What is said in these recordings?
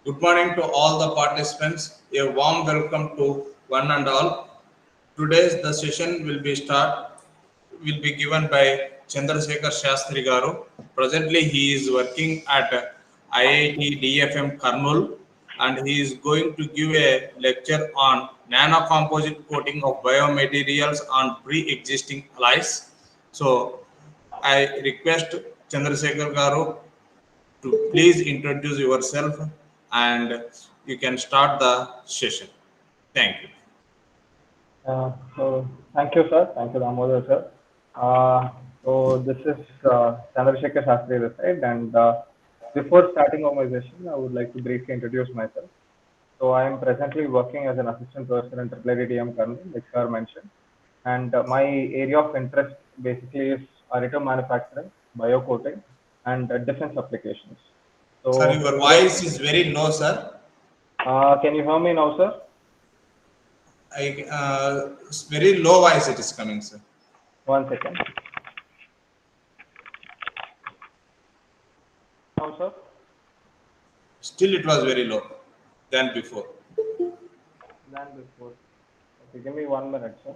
Good morning to all the participants. A warm welcome to one and all. Today's the session will be given by Chandrasekhar Shastri Garu. Presently, he is working at IIT DFM Karnool, and he is going to give a lecture on nanocomposite coating of biomaterials on pre-existing alloys. So, I request Chandrasekhar Garu to please introduce yourself and you can start the session. Thank you. Thank you, sir. Thank you, Damodar, sir. This is Chandrasekhar Shastri this side, and before starting on my session, I would like to briefly introduce myself. So, I am presently working as an assistant professor in IIIT Karnal, like sir mentioned, and my area of interest basically is additive manufacturing, biocoating, and defense applications. Sir, So, your today, voice is very low, sir. can you hear me now, sir? It's very low voice it is coming, sir. One second. Now, sir. Still, it was very low than before. Than before. Okay, give me 1 minute, sir.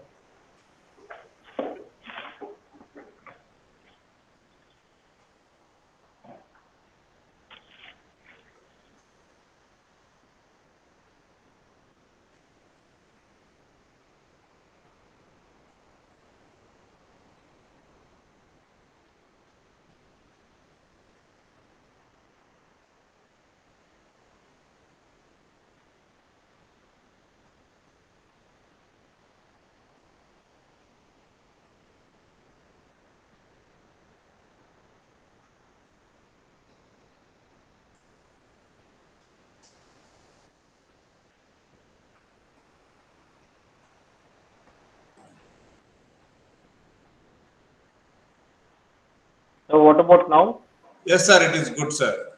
So what about now? Yes, sir, it is good, sir.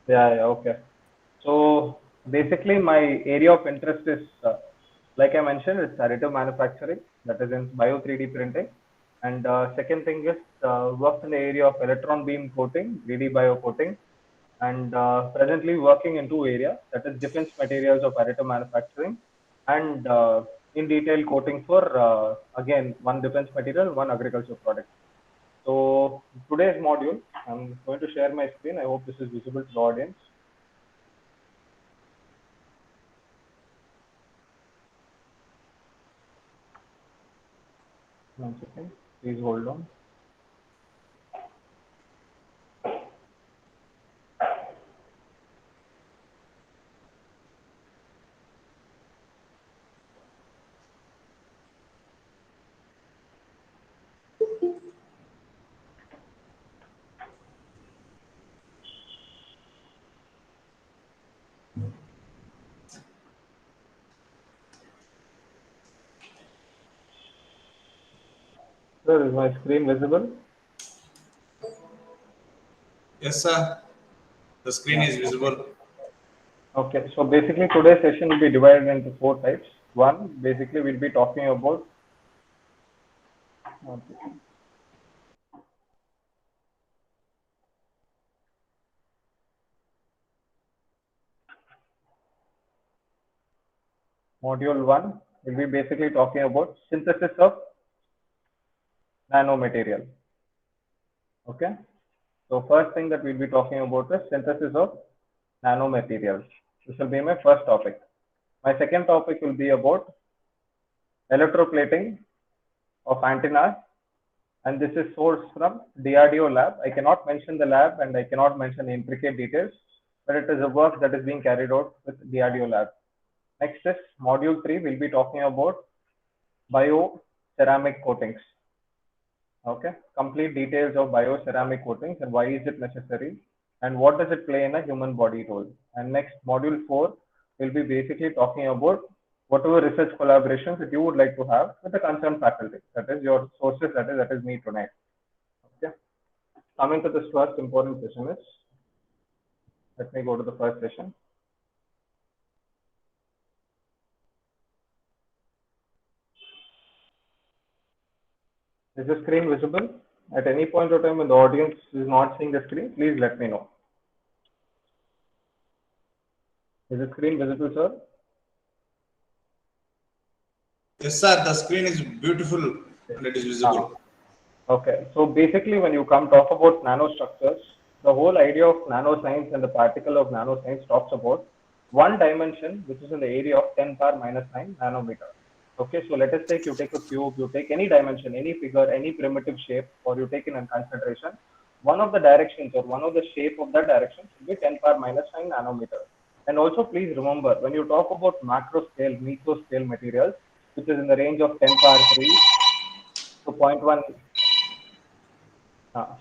Yeah, okay. So basically, my area of interest is, like I mentioned, it's additive manufacturing, that is in bio 3D printing. And second thing is work in the area of electron beam coating, 3D bio coating, and presently working in two areas, that is defense materials of additive manufacturing, and in detail coating for again one defense material, one agriculture product. So today's module, I'm going to share my screen. I hope this is visible to the audience. One second, please hold on. Sir, is my screen visible? Yes, sir. The screen Yeah, is okay. visible. Okay, so basically today's session will be divided into four types. One, basically we'll be talking about, one second. Module one will be basically talking about synthesis of nanomaterial. Okay, so first thing that we'll be talking about is synthesis of nanomaterials. This will be my first topic. My second topic will be about electroplating of antennas, and this is sourced from DRDO lab. I cannot mention the lab and I cannot mention the intricate details, but it is a work that is being carried out with DRDO lab. Next is module 3. We'll be talking about bioceramic coatings. Okay, complete details of bioceramic coatings and why is it necessary and what does it play in a human body role. And next, module 4 will be basically talking about whatever research collaborations that you would like to have with the concerned faculty, that is your sources, that is me tonight. Okay, coming to this first important session is, let me go to the first session. Is the screen visible? At any point of time when the audience is not seeing the screen, please let me know. Is the screen visible, sir? Yes, sir. The screen is beautiful and it is visible. Okay, so basically when you come talk about nanostructures, the whole idea of nanoscience and the particle of nanoscience talks about one dimension which is in the area of 10 power minus 9 nanometer. Okay, so let us take, you take a cube, you take any dimension, any figure, any primitive shape, or you take in consideration, one of the directions or one of the shape of that direction should be 10 power minus 9 nanometer. And also please remember, when you talk about macro scale, meso scale materials, which is in the range of 10 power 3 to 0.1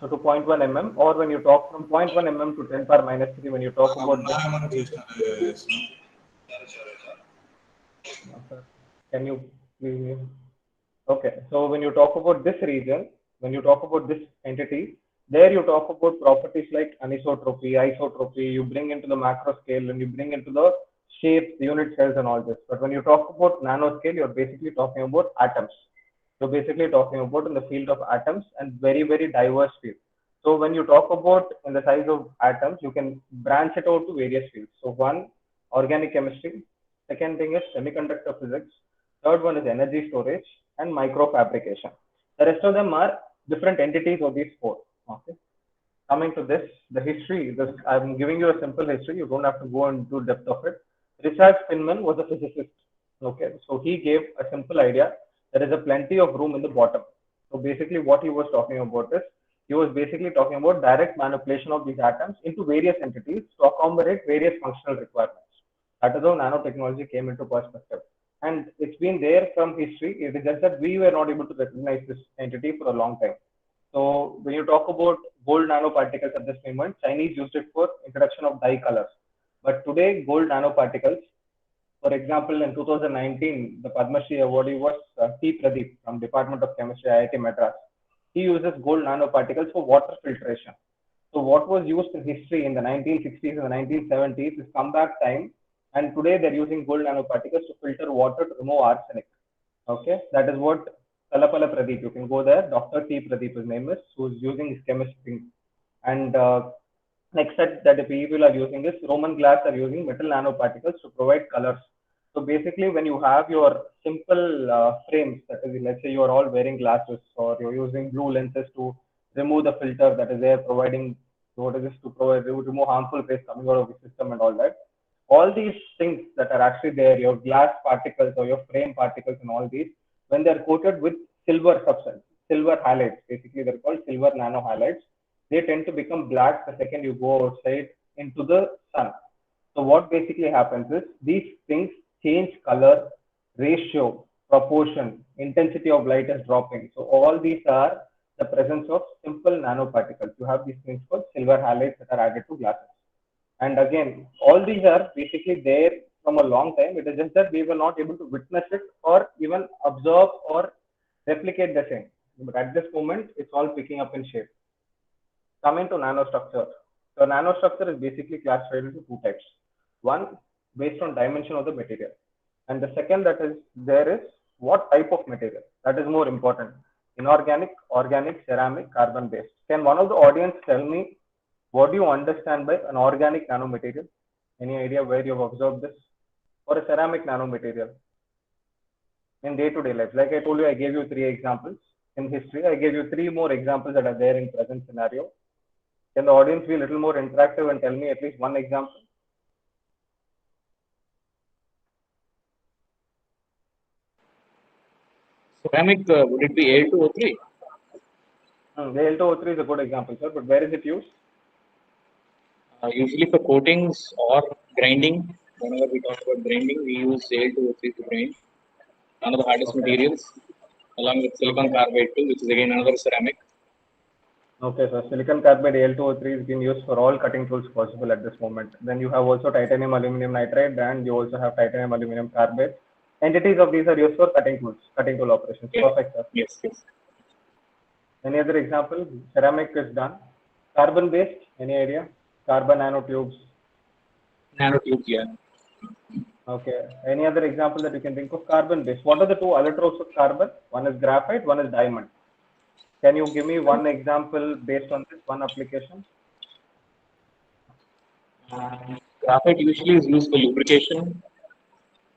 so to 0.1 mm, or when you talk from 0.1 mm to 10 power minus 3, when you talk about this, sir, can you please? Okay, so when you talk about this region, when you talk about this entity, there you talk about properties like anisotropy, isotropy, you bring into the macro scale and you bring into the shapes, the unit cells and all this. But when you talk about nanoscale, you're basically talking about atoms. You're basically talking about in the field of atoms and very, very diverse field. So when you talk about in the size of atoms, you can branch it out to various fields. So one, organic chemistry. Second thing is semiconductor physics. Third one is energy storage and microfabrication. The rest of them are different entities of these four. Okay. Coming to this, the history, this, I'm giving you a simple history. You don't have to go into depth of it. Richard Feynman was a physicist. Okay, so he gave a simple idea. There is a plenty of room in the bottom. So basically, what he was talking about is he was basically talking about direct manipulation of these atoms into various entities to accommodate various functional requirements. That is how nanotechnology came into perspective. And it's been there from history. It is just that we were not able to recognize this entity for a long time. So when you talk about gold nanoparticles at this moment, Chinese used it for introduction of dye colors. But today, gold nanoparticles, for example, in 2019, the Padma Shri awardee was T. Pradeep from Department of Chemistry, IIT Madras. He uses gold nanoparticles for water filtration. So what was used in history in the 1960s and the 1970s is comeback time, and today they're using gold nanoparticles to filter water to remove arsenic. Okay, that is what Kalapala Pradeep. You can go there. Dr. T. Pradeep, his name is, who's using his chemistry. And next set that the people are using is Roman glass are using metal nanoparticles to provide colors. So basically, when you have your simple frames, that is, let's say you are all wearing glasses or you're using blue lenses to remove the filter that is there, providing what is this to provide remove harmful rays coming out of the system and all that. All these things that are actually there, your glass particles or your frame particles and all these, when they're coated with silver substance, silver halides, basically they're called silver nano halides, they tend to become black the second you go outside into the sun. So what basically happens is these things change color, ratio, proportion, intensity of light is dropping. So all these are the presence of simple nanoparticles. You have these things called silver halides that are added to glasses. And again, all these are basically there from a long time. It is just that we were not able to witness it or even observe or replicate the same. But at this moment, it's all picking up in shape. Coming to nanostructure. So nanostructure is basically classified into two types. One, based on dimension of the material. And the second that is there is what type of material. That is more important. Inorganic, organic, ceramic, carbon based. Can one of the audience tell me what do you understand by an organic nanomaterial? Any idea where you have observed this? Or a ceramic nanomaterial? In day-to-day life, like I told you, I gave you 3 examples. In history, I gave you 3 more examples that are there in present scenario. Can the audience be a little more interactive and tell me at least one example? Ceramic, would it be Al2O3? The Al2O3 is a good example, sir, but where is it used? Usually for coatings or grinding, whenever we talk about grinding, we use Al2O3 to grind. One of the hardest materials, along with silicon carbide too, which is again another ceramic. Okay, so silicon carbide Al2O3 is being used for all cutting tools possible at this moment. Then you have also titanium aluminum nitride, and you also have titanium aluminum carbide. Entities of these are used for cutting tools, cutting tool operations. Yes. Perfect, sir. Yes, yes. Any other example? Ceramic is done. Carbon based, any idea? Carbon nanotubes. Nanotubes, yeah. Okay. Any other example that you can think of? Carbon based. What are the 2 allotropes of carbon? One is graphite, one is diamond. Can you give me one example based on this one application? Graphite usually is used for lubrication.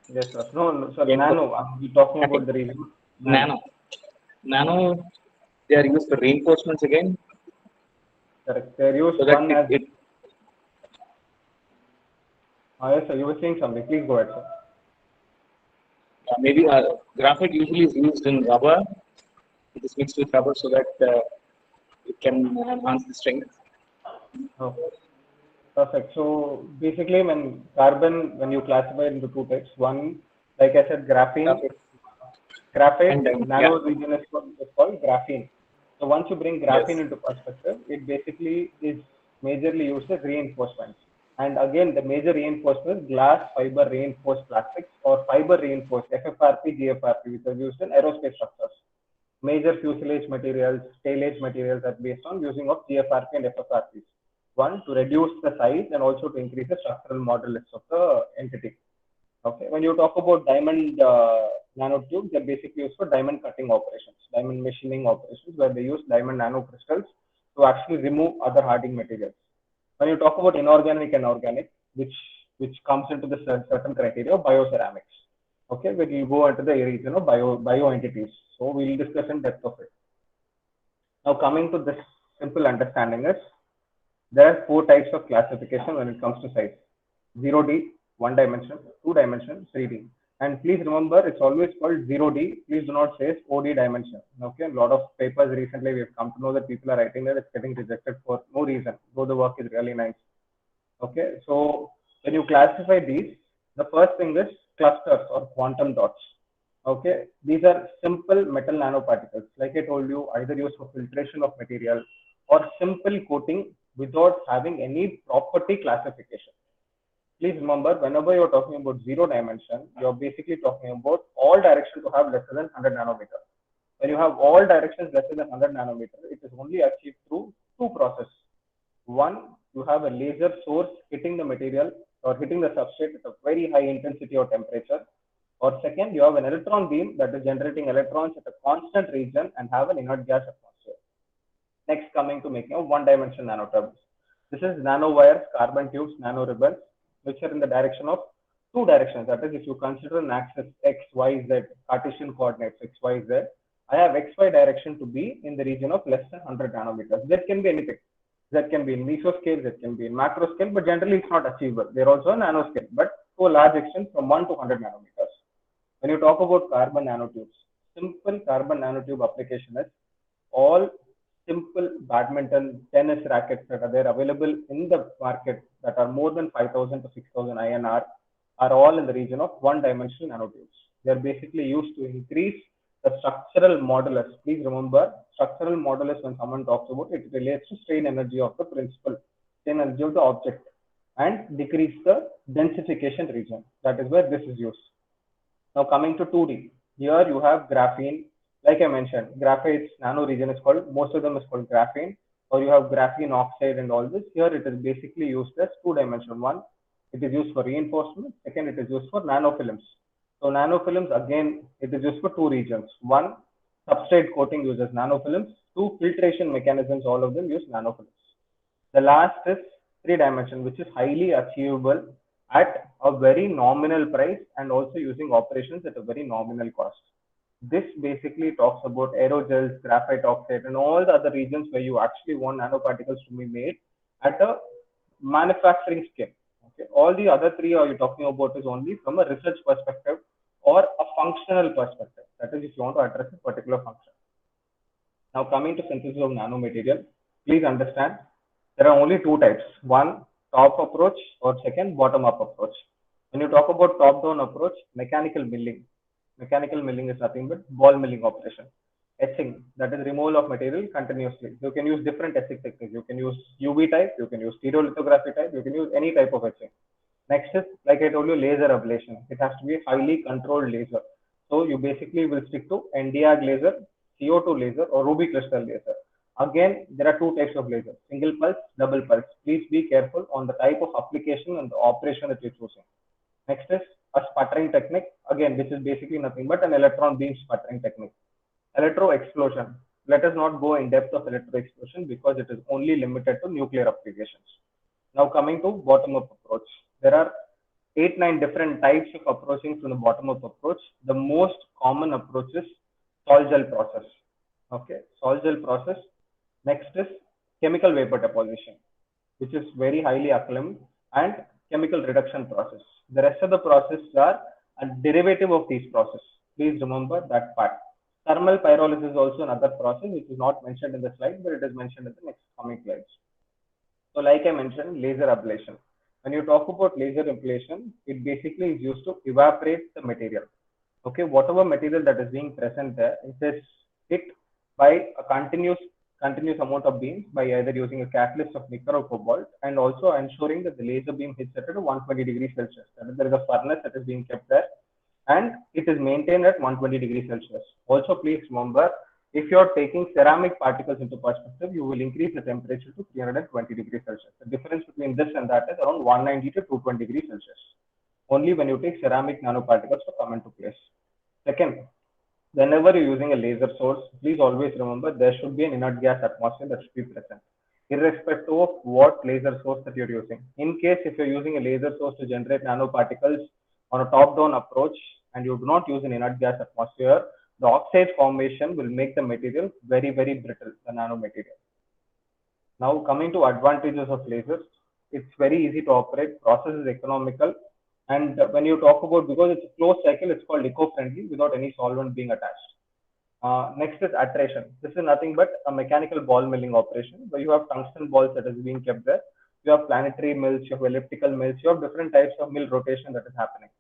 Yes, sir. No, no, sir. Again, Nano. I'm talking about the reason. nano. Nano, they are used for reinforcements again, Correct. They're used so that one as. it Yes, sir. You were saying something. Please go ahead, sir. maybe graphite usually is used in rubber. It is mixed with rubber so that it can enhance the strength. Oh, perfect. So basically, when carbon, when you classify it into two types, one, like I said, graphene, Graphite graphite, and yeah, nano region is called graphene. So once you bring yes, graphene into perspective, it basically is majorly used as reinforcements. And again, the major reinforcement is glass fiber reinforced plastics or fiber reinforced FFRP, GFRP, which are used in aerospace structures. Major fuselage materials, tailage materials are based on using of GFRP and FFRPs. One, to reduce the size and also to increase the structural modulus of the entity. Okay, when you talk about diamond nanotubes, they're basically used for diamond cutting operations, diamond machining operations, where they use diamond nanocrystals to actually remove other hardening materials. When you talk about inorganic and organic, which comes into the certain criteria of bioceramics. Okay, when you go into the region of bio entities. So we'll discuss in depth of it. Now coming to this simple understanding is there are four types of classification when it comes to size. 0D, 1 dimension, 2 dimension, 3D. And please remember, it's always called 0D. Please do not say OD dimension. Okay, a lot of papers recently we have come to know that people are writing that it's getting rejected for no reason, though the work is really nice. Okay, so when you classify these, the first thing is clusters or quantum dots. Okay, these are simple metal nanoparticles. Like I told you, either used for filtration of material or simple coating without having any property classification. Please remember, whenever you're talking about 0 dimension, you're basically talking about all directions to have lesser than 100 nanometer. When you have all directions lesser than 100 nanometer, it is only achieved through two processes. One, you have a laser source hitting the material or hitting the substrate at a very high intensity or temperature. Or second, you have an electron beam that is generating electrons at a constant region and have an inert gas atmosphere. Next, coming to making a one-dimensional nanotubes. This is nanowires, carbon tubes, nanoribbons, which are in the direction of two directions. That is, if you consider an axis x, y, z, Cartesian coordinates x, y, z, I have x, y direction to be in the region of less than 100 nanometers. That can be anything. That can be in mesoscale, that can be in macro scale, but generally it's not achievable. They're also nanoscale, but to a large extent from 1 to 100 nanometers. When you talk about carbon nanotubes, simple carbon nanotube application is all simple badminton, tennis rackets that are there available in the market that are more than 5,000 to 6,000 INR are all in the region of one-dimensional nanotubes. They are basically used to increase the structural modulus. Please remember, structural modulus, when someone talks about it, relates to strain energy of the principle, strain energy of the object, and decrease the densification region. That is where this is used. Now coming to 2D, here you have graphene. Like I mentioned, graphite's nano region is called, most of them is called graphene, or you have graphene oxide and all this. Here it is basically used as two-dimensional. One, it is used for reinforcement. Second, it is used for nanofilms. So nanofilms, again, it is used for two regions. One, substrate coating uses nanofilms. Two, filtration mechanisms, all of them use nanofilms. The last is 3 dimension, which is highly achievable at a very nominal price and also using operations at a very nominal cost. This basically talks about aerogels, graphite oxide, and all the other regions where you actually want nanoparticles to be made at a manufacturing scale. Okay. All the other three are you talking about is only from a research perspective or a functional perspective. That is, if you want to address a particular function. Now, coming to synthesis of nanomaterial, please understand there are only two types. One, top approach, or second, bottom up approach. When you talk about top down approach, mechanical milling. Mechanical milling is nothing but ball milling operation. Etching, that is removal of material continuously. You can use different etching techniques. You can use UV type, you can use stereolithography type, you can use any type of etching. Next is, like I told you, laser ablation. It has to be a highly controlled laser. So you basically will stick to Nd:YAG laser, CO2 laser, or ruby crystal laser. Again, there are two types of lasers, single pulse, double pulse. Please be careful on the type of application and the operation that you're choosing. Next is a sputtering technique, again, which is basically nothing but an electron beam sputtering technique. Electro explosion. Let us not go in depth of electro explosion because it is only limited to nuclear applications. Now coming to bottom up approach. there are 8-9 different types of approaching from the bottom up approach. The most common approach is sol gel process. Okay, sol gel process. Next is chemical vapor deposition, which is very highly acclaimed, and chemical reduction process. The rest of the processes are a derivative of these processes. Please remember that part. Thermal pyrolysis is also another process which is not mentioned in the slide, but it is mentioned in the next coming slides. So like I mentioned, laser ablation. When you talk about laser ablation, it basically is used to evaporate the material. Okay, whatever material that is being present there, it is hit by a continuous amount of beams by either using a catalyst of nickel or cobalt, and also ensuring that the laser beam hits at 120 degrees Celsius. That is, there is a furnace that is being kept there, and it is maintained at 120 degrees Celsius. Also, please remember, if you are taking ceramic particles into perspective, you will increase the temperature to 320 degrees Celsius. The difference between this and that is around 190 to 220 degrees Celsius. Only when you take ceramic nanoparticles to come into place. Second, whenever you're using a laser source, please always remember there should be an inert gas atmosphere that should be present, irrespective of what laser source that you're using. In case if you're using a laser source to generate nanoparticles on a top-down approach and you do not use an inert gas atmosphere, the oxide formation will make the material very, very brittle, the nanomaterial. Now coming to advantages of lasers, it's very easy to operate, process is economical, and when you talk about, because it's a closed cycle, it's called eco-friendly without any solvent being attached. Next is attrition. This is nothing but a mechanical ball milling operation where you have tungsten balls that is being kept there. You have planetary mills, you have elliptical mills, you have different types of mill rotation that is happening.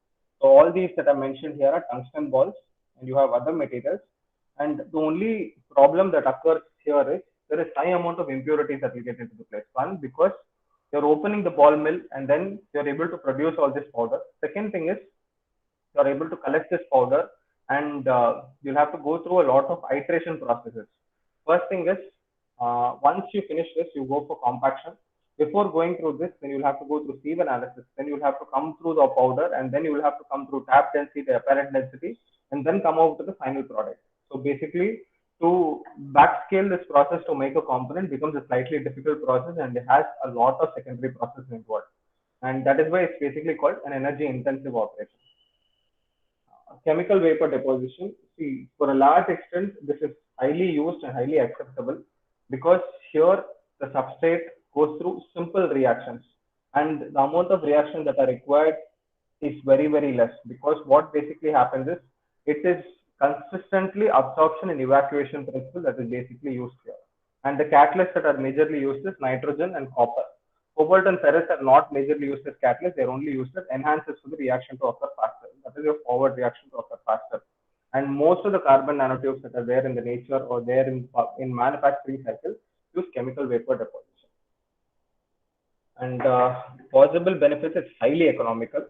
So all these that are mentioned here are tungsten balls, and you have other materials. And the only problem that occurs here is there is high amount of impurities that will get into the place. One, because you're opening the ball mill and then you're able to produce all this powder. Second thing is you're able to collect this powder, and you'll have to go through a lot of iteration processes. First thing is, once you finish this, you go for compaction. Before going through this, then you'll have to go through sieve analysis. Then you'll have to come through the powder, and then you'll have to come through tap density, the apparent density, and then come out to the final product. So basically, to backscale this process to make a component becomes a slightly difficult process, and it has a lot of secondary processes involved. And that is why it's basically called an energy intensive operation. Chemical vapor deposition. See, for a large extent, this is highly used and highly acceptable because here the substrate goes through simple reactions, and the amount of reactions that are required is very, very less, because what basically happens is it is consistently absorption and evacuation principle that is basically used here. And the catalysts that are majorly used is nitrogen and copper. Cobalt and ferrous are not majorly used as catalysts, they're only used as enhancers for the reaction to occur faster. That is your forward reaction to occur faster. And most of the carbon nanotubes that are there in the nature or there in manufacturing cycle use chemical vapor deposition. And possible benefits, it's highly economical.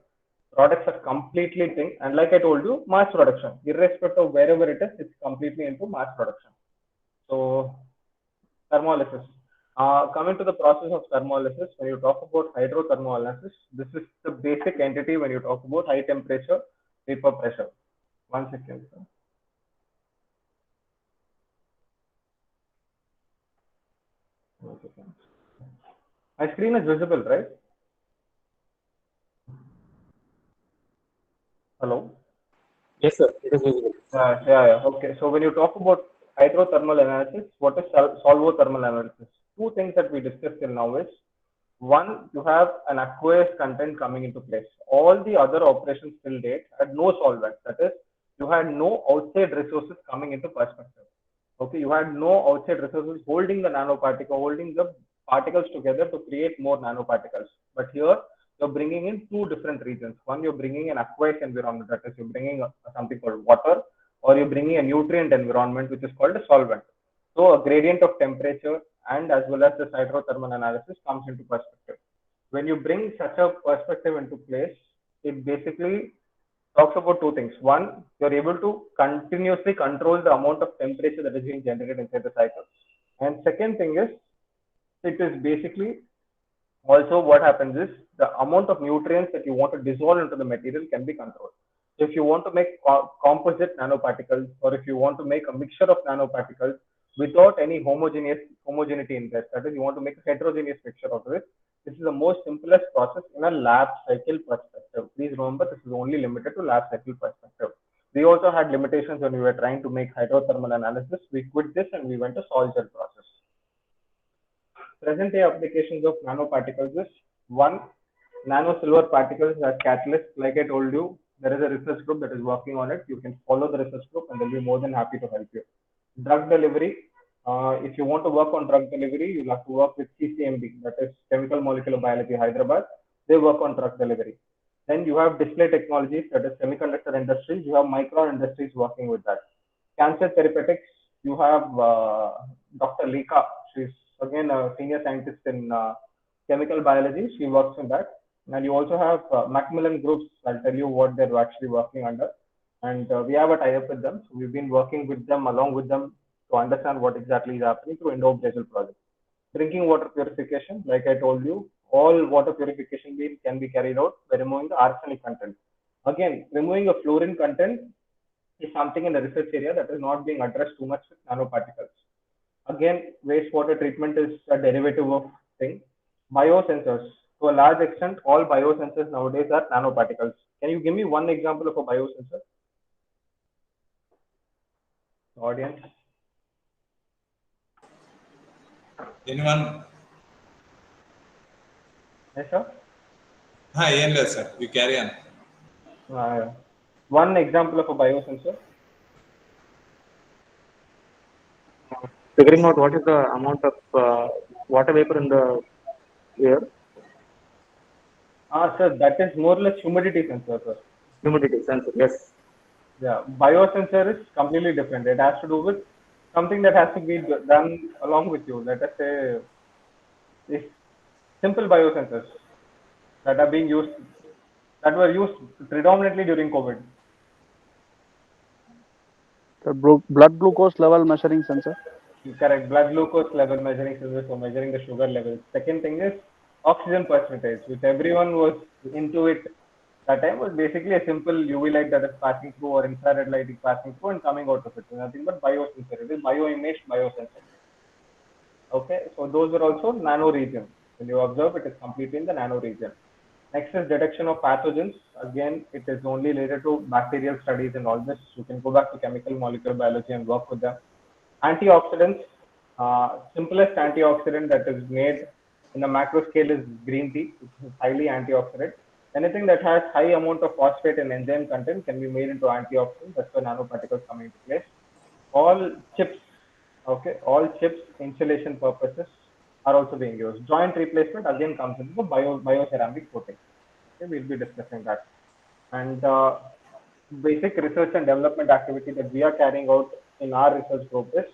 Products are completely thing, and like I told you, mass production, irrespective of wherever it is, it's completely into mass production. So thermolysis. Coming to the process of thermolysis, when you talk about hydrothermolysis, this is the basic entity when you talk about high temperature vapor pressure. 1 second. Sir. My screen is visible, right? Hello? Yes, sir. It is visible. Yeah. Okay. So when you talk about hydrothermal analysis, what is solvothermal analysis? Two things that we discussed till now is, one, you have an aqueous content coming into place. All the other operations till date had no solvent. That is, you had no outside resources coming into perspective. Okay, you had no outside resources holding the nanoparticle, holding the particles together to create more nanoparticles. But here, you're bringing in two different regions. One, you're bringing an aqueous environment, that is, you're bringing something called water, or you're bringing a nutrient environment, which is called a solvent. So a gradient of temperature and as well as the hydrothermal analysis comes into perspective. When you bring such a perspective into place, it basically talks about two things. One, you're able to continuously control the amount of temperature that is being generated inside the cycle. And second thing is, it is basically also what happens is the amount of nutrients that you want to dissolve into the material can be controlled. So if you want to make composite nanoparticles, or if you want to make a mixture of nanoparticles without any homogeneity in this, that is, you want to make a heterogeneous mixture of this, This is the most simplest process in a lab cycle perspective. Please remember, this is only limited to lab cycle perspective. We also had limitations when we were trying to make hydrothermal analysis. We quit this and we went to sol gel process. Present day applications of nanoparticles is one, nano silver particles as catalyst. Like I told you, there is a research group that is working on it. You can follow the research group and they'll be more than happy to help you. Drug delivery. If you want to work on drug delivery, you'll have to work with CCMB, that is Chemical Molecular Biology Hyderabad. They work on drug delivery. Then you have display technologies, that is semiconductor industries. You have Micron Industries working with that. Cancer therapeutics, you have Dr. Lika. She's again a senior scientist in chemical biology. She works on that. And you also have Macmillan Groups. I'll tell you what they're actually working under. And we have a tie-up with them. So we've been working with them, along with them, to understand what exactly is happening through Indo-Brazil project. Drinking water purification, like I told you, all water purification can be carried out by removing the arsenic content. Again, removing a fluorine content is something in the research area that is not being addressed too much with nanoparticles. Again, wastewater treatment is a derivative of thing. Biosensors, to a large extent, all biosensors nowadays are nanoparticles. Can you give me one example of a biosensor? Audience? Anyone? Yes, sir. Hi, yes, sir. You carry on. One example of a biosensor. Figuring out what is the amount of water vapor in the air. Sir, that is more or less humidity sensor, sir. Humidity sensor, yes. Yeah, biosensor is completely different. It has to do with something that has to be done along with you. Let us say, if simple biosensors that are being used, that were used predominantly during COVID. The blood glucose level measuring sensor. Correct. Blood glucose level measuring sensor for measuring the sugar levels. Second thing is oxygen percentage, which everyone was into it. That time was basically a simple UV light that is passing through or infrared light is passing through and coming out of it. So nothing but biosensor. It is bioimaged biosensor. Okay, so those are also nano region. When you observe, it is completely in the nano region. Next is detection of pathogens. Again, it is only related to bacterial studies and all this. You can go back to chemical molecular biology and work with them. Antioxidants, simplest antioxidant that is made in the macro scale is green tea, which is highly antioxidant. Anything that has high amount of phosphate and enzyme content can be made into antioxidants. That's where nanoparticles come into place. All chips, okay, all chips, insulation purposes are also being used. Joint replacement again comes into the bioceramic coating. Okay, we'll be discussing that. And basic research and development activity that we are carrying out in our research group is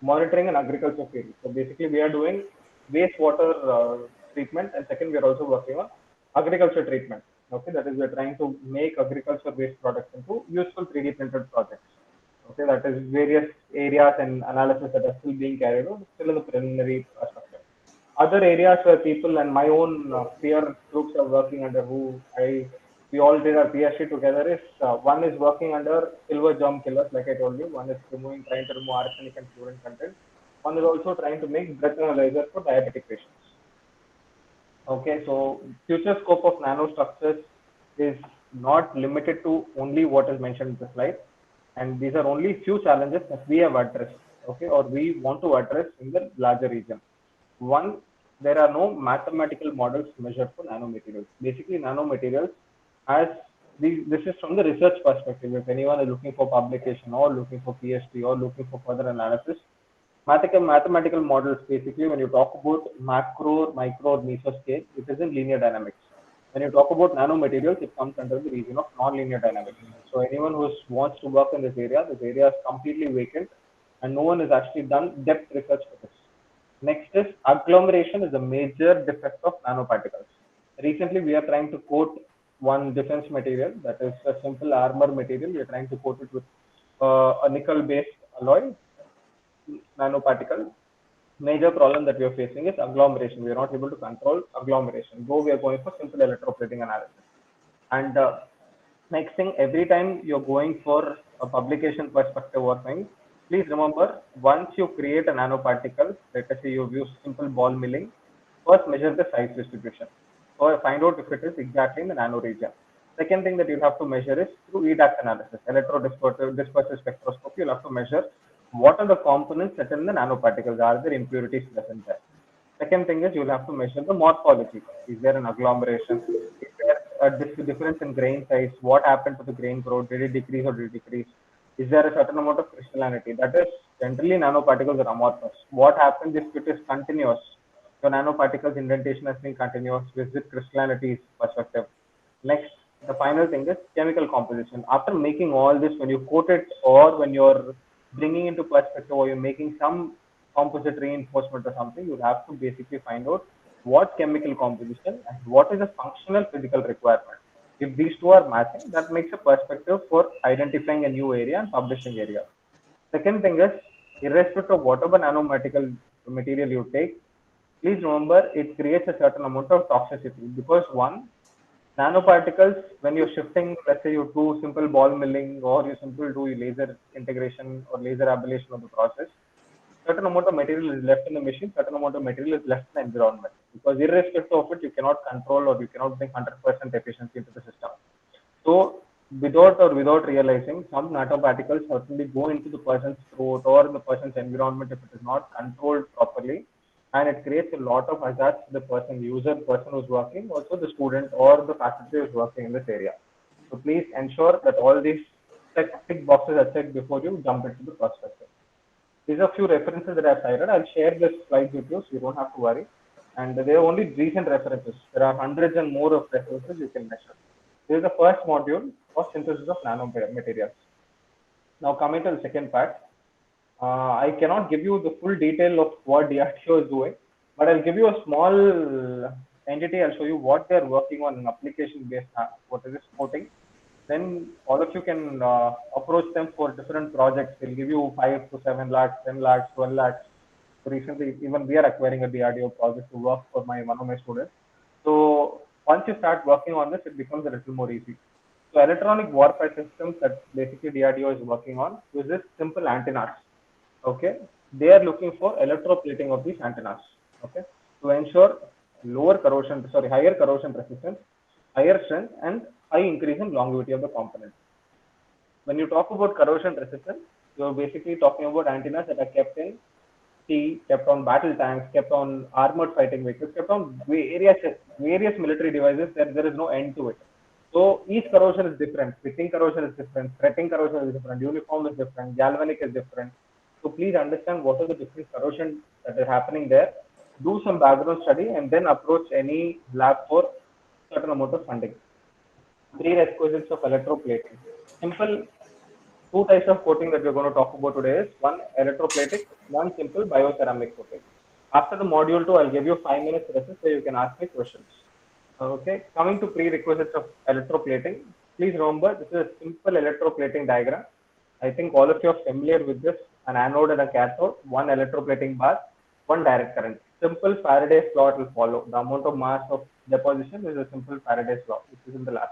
monitoring an agriculture field. So basically, we are doing wastewater treatment, and second, we are also working on agriculture treatment. Okay, that is, we are trying to make agriculture waste products into useful 3D printed projects. Okay, that is various areas and analysis that are still being carried out, still in the preliminary structure. Other areas where people and my own peer groups are working under, who we all did our PhD together, is one is working under silver germ killers, like I told you. One is trying to remove arsenic and fluorine content. One is also trying to make breath analyzer for diabetic patients. Okay, so future scope of nanostructures is not limited to only what is mentioned in the slide, and these are only few challenges that we have addressed, okay, or we want to address in the larger region. One, there are no mathematical models measured for nanomaterials. Basically, nanomaterials, as this is from the research perspective. If anyone is looking for publication or looking for PhD or looking for further analysis, mathematical models, basically, when you talk about macro, micro, or meso scale, it is in linear dynamics. When you talk about nanomaterials, it comes under the region of non-linear dynamics. So anyone who wants to work in this area is completely vacant, and no one has actually done depth research for this. Next is agglomeration is a major defect of nanoparticles. Recently, we are trying to coat one defense material, that is a simple armor material. We are trying to coat it with a nickel-based alloy nanoparticle. Major problem that we are facing is agglomeration. We are not able to control agglomeration, though we are going for simple electroplating analysis. And next thing, every time you're going for a publication perspective or thing, please remember, once you create a nanoparticle, let us say you've used simple ball milling, First, measure the size distribution. So find out if it is exactly in the nano region. Second thing that you have to measure is through EDAX analysis, electrodispersive spectroscopy. You'll have to measure what are the components that are in the nanoparticles. Are there impurities present there? Second thing is you'll have to measure the morphology. Is there an agglomeration? Is there a difference in grain size? What happened to the grain growth? Did it decrease or did it decrease? Is there a certain amount of crystallinity? That is, generally nanoparticles are amorphous. What happens if it is continuous? The nanoparticles indentation has been continuous with crystallinity perspective. Next, the final thing is chemical composition. After making all this, when you coat it or when you're bringing into perspective or you're making some composite reinforcement or something, you have to basically find out what chemical composition and what is the functional physical requirement. If these two are matching, that makes a perspective for identifying a new area and publishing area. Second thing is, irrespective of whatever nanomaterial material you take, please remember it creates a certain amount of toxicity because one, nanoparticles, when you're shifting, let's say you do simple ball milling or you simply do laser integration or laser ablation of the process, certain amount of material is left in the machine, certain amount of material is left in the environment. Because irrespective of it, you cannot control or you cannot bring 100% efficiency into the system. So without realizing, some nanoparticles certainly go into the person's throat or in the person's environment if it is not controlled properly, and it creates a lot of hazards to the person who's working, also the student or the faculty who's working in this area. So please ensure that all these tick boxes are checked before you jump into the perspective. These are a few references that I've cited. I'll share this slide with you so you don't have to worry. And they are only recent references. There are hundreds and more of references you can measure. This is the first module for synthesis of nanomaterials. Now coming to the second part, I cannot give you the full detail of what DRDO is doing, but I'll give you a small entity. I'll show you what they're working on in application-based, what is this coating. Then all of you can approach them for different projects. They'll give you 5 to 7 lakhs, 10 lakhs, 12 lakhs. So recently, even we are acquiring a DRDO project to work for one of my students. So once you start working on this, it becomes a little more easy. So electronic warfare systems that basically DRDO is working on uses simple antennas. Okay, they are looking for electroplating of these antennas. Okay, to ensure higher corrosion resistance, higher strength, and high increase in longevity of the component. When you talk about corrosion resistance, you're basically talking about antennas that are kept in sea, kept on battle tanks, kept on armored fighting vehicles, kept on various military devices. There is no end to it. So each corrosion is different. Fitting corrosion is different. Threading corrosion is different. Uniform is different. Galvanic is different. So please understand what are the different corrosion that are happening there. Do some background study and then approach any lab for certain amount of funding. Prerequisites of electroplating. Simple two types of coating that we're going to talk about today is one electroplating, one simple bioceramic coating. After the module 2, I'll give you 5 minutes recess so you can ask me questions. Okay, coming to prerequisites of electroplating, please remember this is a simple electroplating diagram. I think all of you are familiar with this, an anode and a cathode, one electroplating bar, one direct current. Simple Faraday's law will follow. The amount of mass of deposition is a simple Faraday's law, which is in the lab.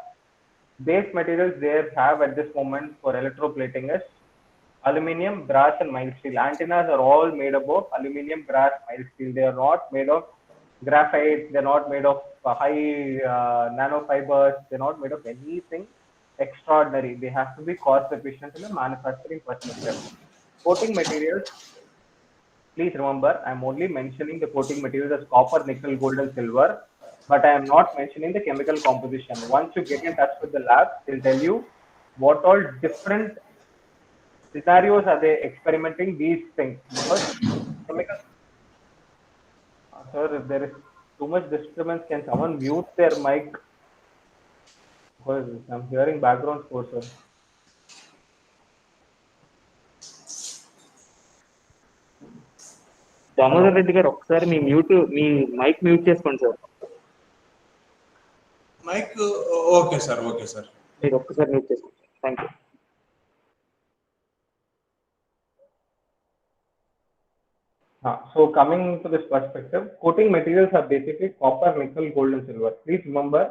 Base materials they have at this moment for electroplating is aluminium, brass, and mild steel. Antennas are all made up of aluminium, brass, mild steel. They are not made of graphite. They're not made of high nanofibers. They're not made of anything extraordinary. They have to be cost efficient in the manufacturing perspective. Coating materials, please remember, I'm only mentioning the coating materials as copper, nickel, gold, and silver, but I am not mentioning the chemical composition. Once you get in touch with the lab, they'll tell you what all different scenarios are they experimenting these things. Because chemical, sir, if there is too much disturbance, can someone mute their mic? Because I'm hearing background score, sir. Damodar Reddy గారు ఒకసారి మీ mike mute చేసుకోండి sir. Mike okay sir, okay sir. మీరు ఒక్కసారి mute చేసుకోండి. Thank you. So coming to this perspective, coating materials are basically copper, nickel, gold, and silver. Please remember,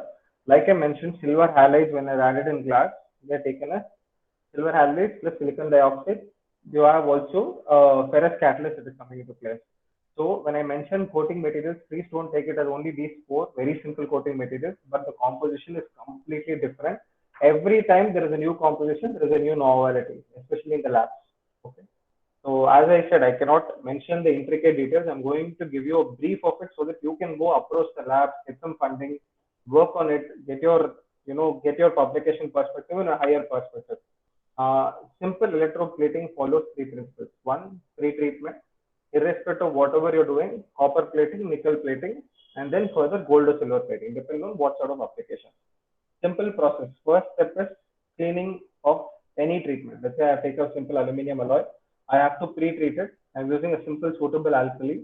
like I mentioned, silver halides when are added in glass, they are taken as silver halides plus silicon dioxide. You have also ferrous catalyst that is coming into place. So when I mention coating materials, please don't take it as only these four very simple coating materials, but the composition is completely different. Every time there is a new composition, there is a new novelty, especially in the labs. Okay. So as I said, I cannot mention the intricate details. I'm going to give you a brief of it so that you can go approach the labs, get some funding, work on it, get your, get your publication perspective in a higher perspective. Simple electroplating follows three principles. One, pre-treatment, irrespective of whatever you're doing, copper plating, nickel plating, and then further gold or silver plating, depending on what sort of application. Simple process. First step is cleaning of any treatment. Let's say I take a simple aluminum alloy. I have to pre-treat it. I'm using a simple suitable alkali.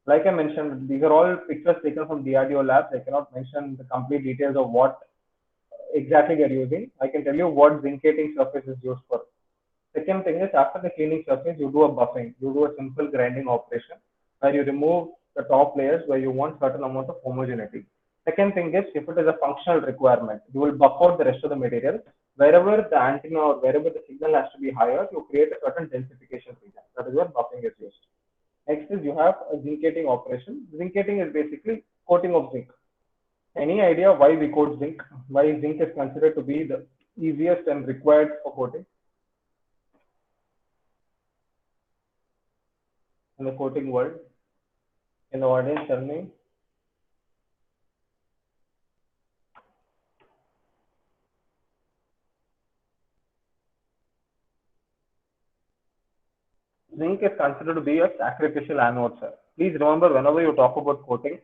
Like I mentioned, these are all pictures taken from DRDO labs. I cannot mention the complete details of what exactly they're using. I can tell you what zincating surface is used for. Second thing is, after the cleaning surface, you do a buffing. You do a simple grinding operation where you remove the top layers where you want certain amount of homogeneity. Second thing is, if it is a functional requirement, you will buff out the rest of the material. Wherever the antenna or wherever the signal has to be higher, you create a certain densification region. That is where buffing is used. Next is you have a zincating operation. Zincating is basically coating of zinc. Any idea why we coat zinc? Why zinc is considered to be the easiest and required for coating? In the coating world, in the audience, tell me. Zinc is considered to be a sacrificial anode, sir. Please remember, whenever you talk about coating,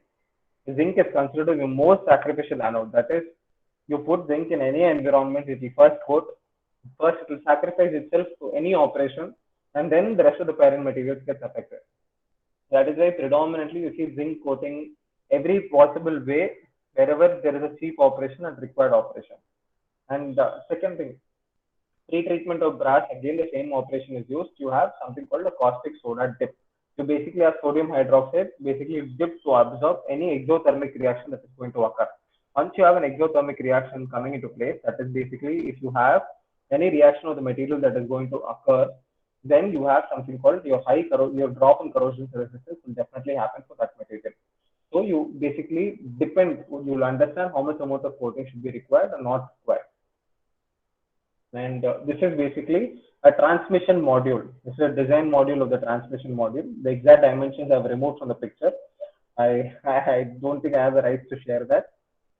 zinc is considered to be the most sacrificial anode. That is, you put zinc in any environment with the first coat, first it will sacrifice itself to any operation, and then the rest of the parent materials gets affected. That is why predominantly you see zinc coating every possible way wherever there is a cheap operation and required operation. And second thing, pre-treatment of brass, again the same operation is used. You have something called a caustic soda dip. You basically have sodium hydroxide basically dip to absorb any exothermic reaction that is going to occur. Once you have an exothermic reaction coming into place, that is basically if you have any reaction of the material that is going to occur, then you have something called your your drop in corrosion resistance will definitely happen for that material. So you basically depend, you'll understand how much amount of coating should be required or not required. And this is basically a transmission module. This is a design module of the transmission module. The exact dimensions I've removed from the picture. I don't think I have the right to share that.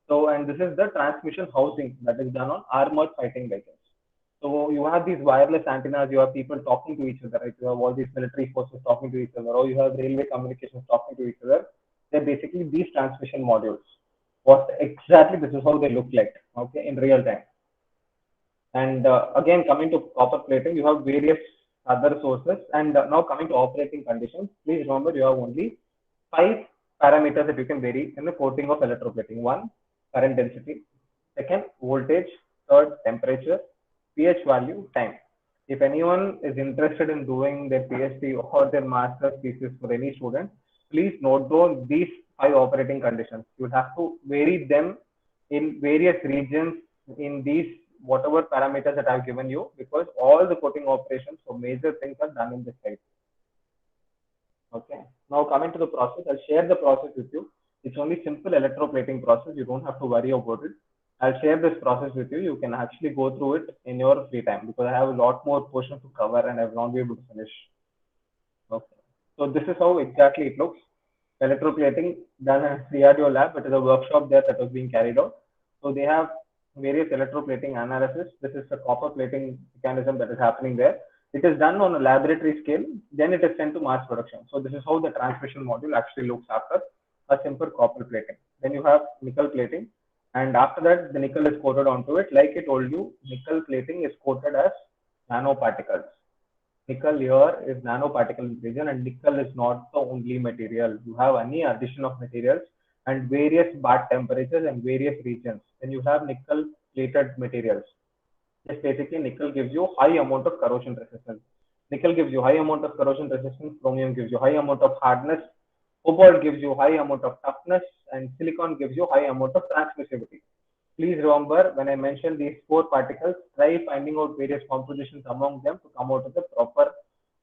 So, and this is the transmission housing that is done on armored fighting vehicles. So you have these wireless antennas, you have people talking to each other, right? You have all these military forces talking to each other, or you have railway communications talking to each other. They're basically these transmission modules. What exactly this is how they look like, okay, in real time. And again, coming to copper plating, you have various other sources. And now coming to operating conditions, please remember you have only 5 parameters that you can vary in the coating of electroplating. One, current density. Second, voltage. Third, temperature. pH value, time. If anyone is interested in doing their PhD or their master's thesis for any student, please note down these 5 operating conditions. You would have to vary them in various regions in these whatever parameters that I've given you, because all the coating operations for major things are done in this site. Okay. Now coming to the process, I'll share the process with you. It's only simple electroplating process. You don't have to worry about it. I'll share this process with you. You can actually go through it in your free time because I have a lot more portion to cover and I will not be able to finish. Okay. So this is how exactly it looks. Electroplating done at DRDO lab. It is a workshop there that was being carried out. So they have various electroplating analysis. This is the copper plating mechanism that is happening there. It is done on a laboratory scale. Then it is sent to mass production. So this is how the transmission module actually looks after a simple copper plating. Then you have nickel plating. And after that, the nickel is coated onto it. Like I told you, nickel plating is coated as nanoparticles. Nickel here is nanoparticle region, and nickel is not the only material. You have any addition of materials and various bath temperatures and various regions. Then you have nickel plated materials. Just basically nickel gives you high amount of corrosion resistance. Nickel gives you high amount of corrosion resistance. Chromium gives you high amount of hardness. Cobalt gives you high amount of toughness, and silicon gives you high amount of transmissivity. Please remember, when I mentioned these 4 particles, try finding out various compositions among them to come out with the proper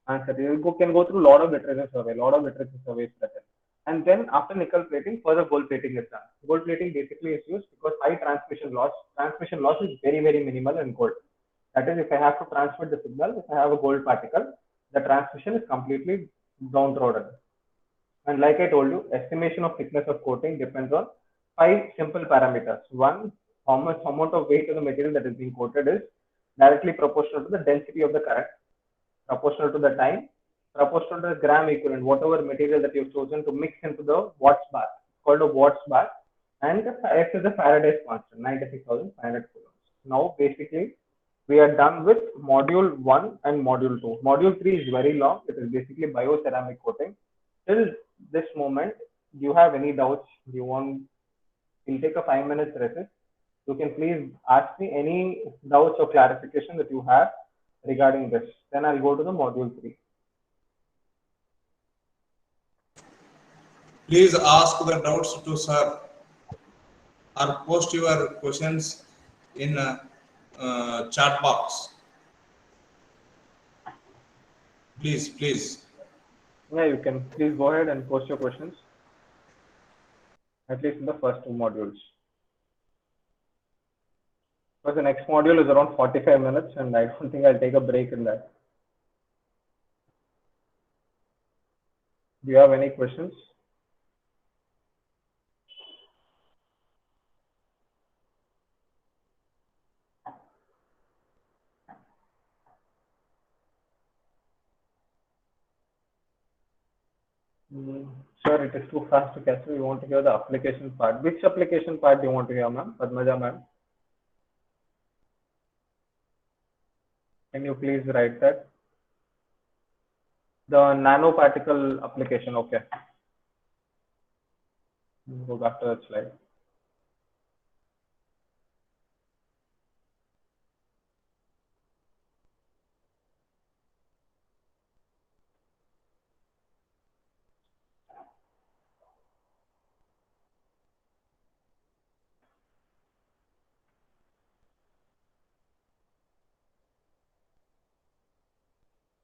answer. Can go through a lot of literature surveys present. And then after nickel plating, further gold plating is done. Gold plating basically is used because high transmission loss. Transmission loss is very, very minimal in gold. That is, if I have to transmit the signal, if I have a gold particle, the transmission is completely downtrodden. And like I told you, estimation of thickness of coating depends on 5 simple parameters. One, how much amount of weight of the material that is being coated is directly proportional to the density of the current, proportional to the time, proportional to the gram equivalent, whatever material that you've chosen to mix into the Watts bar, called a Watts bar, and X is the Faraday's constant, 96,500 coulombs. Now, basically, we are done with module 1 and module 2. Module 3 is very long. It is basically bioceramic coating. Till this moment, do you have any doubts? Do you want, we'll take a 5 minutes recess. You can please ask me any doubts or clarification that you have regarding this. Then I'll go to the module 3. Please ask the doubts to sir or post your questions in chat box. Please. Yeah, you can please go ahead and post your questions, at least in the first 2 modules. Because the next module is around 45 minutes and I don't think I'll take a break in that. Do you have any questions? Sir, it is too fast to catch. We want to hear the application part. Which application part do you want to hear, ma'am? Padmaja, ma'am? Can you please write that? The nanoparticle application, okay. Go back to that slide.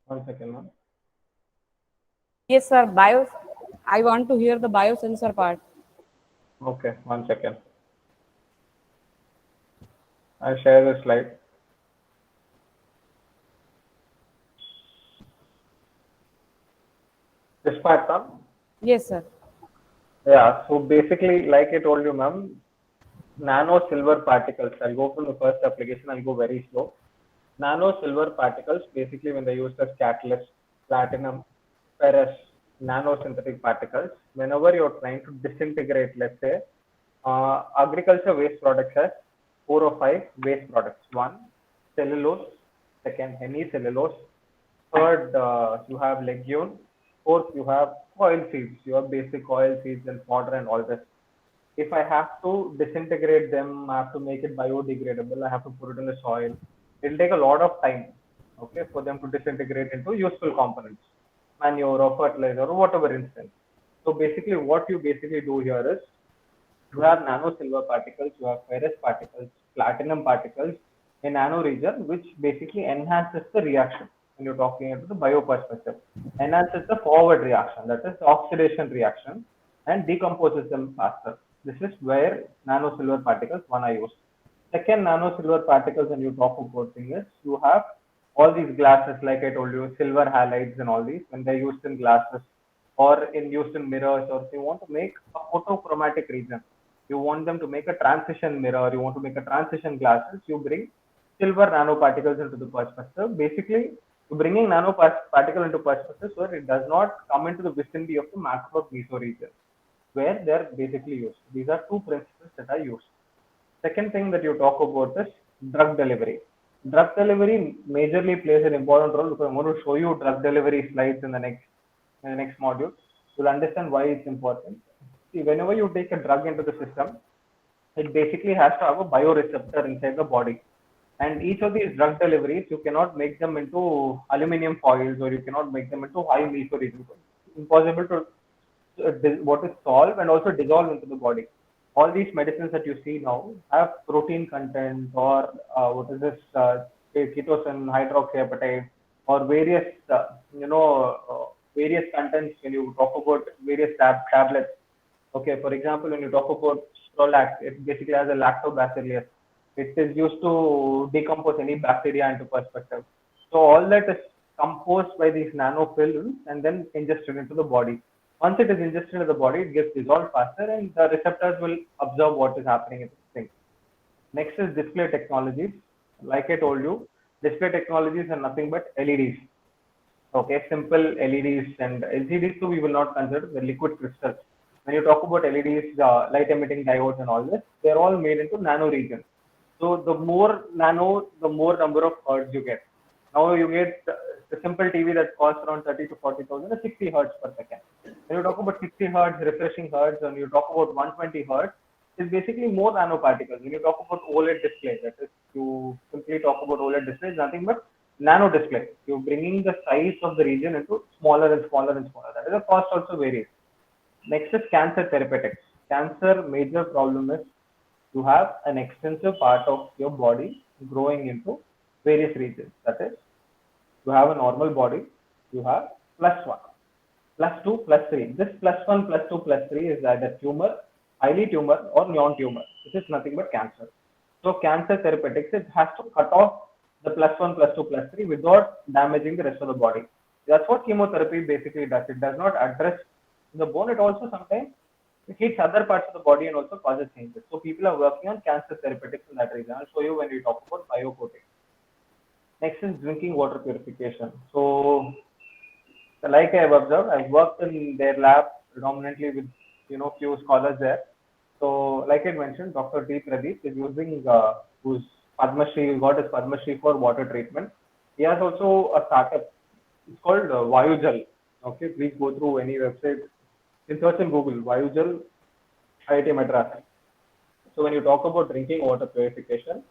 One second, ma'am. Yes, sir. I want to hear the biosensor part. Okay, 1 second. I'll share the slide. This part, ma'am? Yes, sir. Yeah, so basically, like I told you, ma'am, nano silver particles. I'll go from the first application, I'll go very slow. Nano silver particles, basically when they use as catalyst, platinum, ferrous, nanosynthetic particles, whenever you're trying to disintegrate, let's say, agriculture waste products has 4 or 5 waste products. 1, cellulose. Second, hemicellulose. Third, you have legume. Fourth, you have oil seeds. You have basic oil seeds and fodder and all this. If I have to disintegrate them, I have to make it biodegradable, I have to put it in the soil. It'll take a lot of time, okay, for them to disintegrate into useful components, manure or fertilizer or whatever instance. So basically, what you basically do here is you have nano silver particles, you have ferrous particles, platinum particles in nano region, which basically enhances the reaction. When you're talking about the bio perspective, enhances the forward reaction, that is the oxidation reaction, and decomposes them faster. This is where nano silver particles one are used. Second, nano silver particles when you talk about thing is you have all these glasses, like I told you, silver halides and all these, when they're used in glasses or used in mirrors, or if you want to make a photochromatic region, you want them to make a transition mirror, you want to make a transition glasses, you bring silver nanoparticles into the perspective. Basically, bringing nanoparticle into perspective so it does not come into the vicinity of the macro meso region where they're basically used. These are 2 principles that are used. Second thing that you talk about is drug delivery. Drug delivery majorly plays an important role because I'm going to show you drug delivery slides in the next module. You'll understand why it's important. See, whenever you take a drug into the system, it basically has to have a bioreceptor inside the body. And each of these drug deliveries, you cannot make them into aluminum foils or you cannot make them into high meso region. It's impossible to what is solve and also dissolve into the body. All these medicines that you see now have protein content or what is this, ketosine, hydroxyapatite, or various, various contents when you talk about various tablets. Okay, for example, when you talk about Prolact, it basically has a lactobacillus. It is used to decompose any bacteria into perspective. So all that is composed by these nanofilms and then ingested into the body. Once it is ingested into the body, it gets dissolved faster and the receptors will absorb what is happening in the thing. Next is display technologies. Like I told you, display technologies are nothing but LEDs. Okay, simple LEDs and LCDs too we will not consider, the liquid crystals. When you talk about LEDs, light emitting diodes and all this, they're all made into nano regions. So the more nano, the more number of hertz you get. Now you get a simple TV that costs around 30 to 40,000 or 60 hertz per second. When you talk about 60 hertz, refreshing hertz, and you talk about 120 hertz, it's basically more nanoparticles. When you talk about OLED display, that is, you simply talk about OLED display, is nothing but nano display. You're bringing the size of the region into smaller and smaller and smaller. That is, the cost also varies. Next is cancer therapeutics. Cancer major problem is you have an extensive part of your body growing into various regions. That is, you have a normal body, you have +1, +2, +3. This +1, +2, +3 is either tumor, highly tumor, or non-tumor. This is nothing but cancer. So cancer therapeutics, it has to cut off the +1, +2, +3 without damaging the rest of the body. That's what chemotherapy basically does. It does not address the bone. It also sometimes it hits other parts of the body and also causes changes. So people are working on cancer therapeutics in that reason. I'll show you when we talk about biocoating. Next is drinking water purification. So like I have observed, I've worked in their lab predominantly with few scholars there. So like I mentioned, Dr. T. Pradeep is using who's Padma Shri, got his Padma Shri for water treatment. He has also a startup. It's called Vayujal. Okay, please go through any website. In search in Google, Vayujal, IIT Madras. So when you talk about drinking water purification,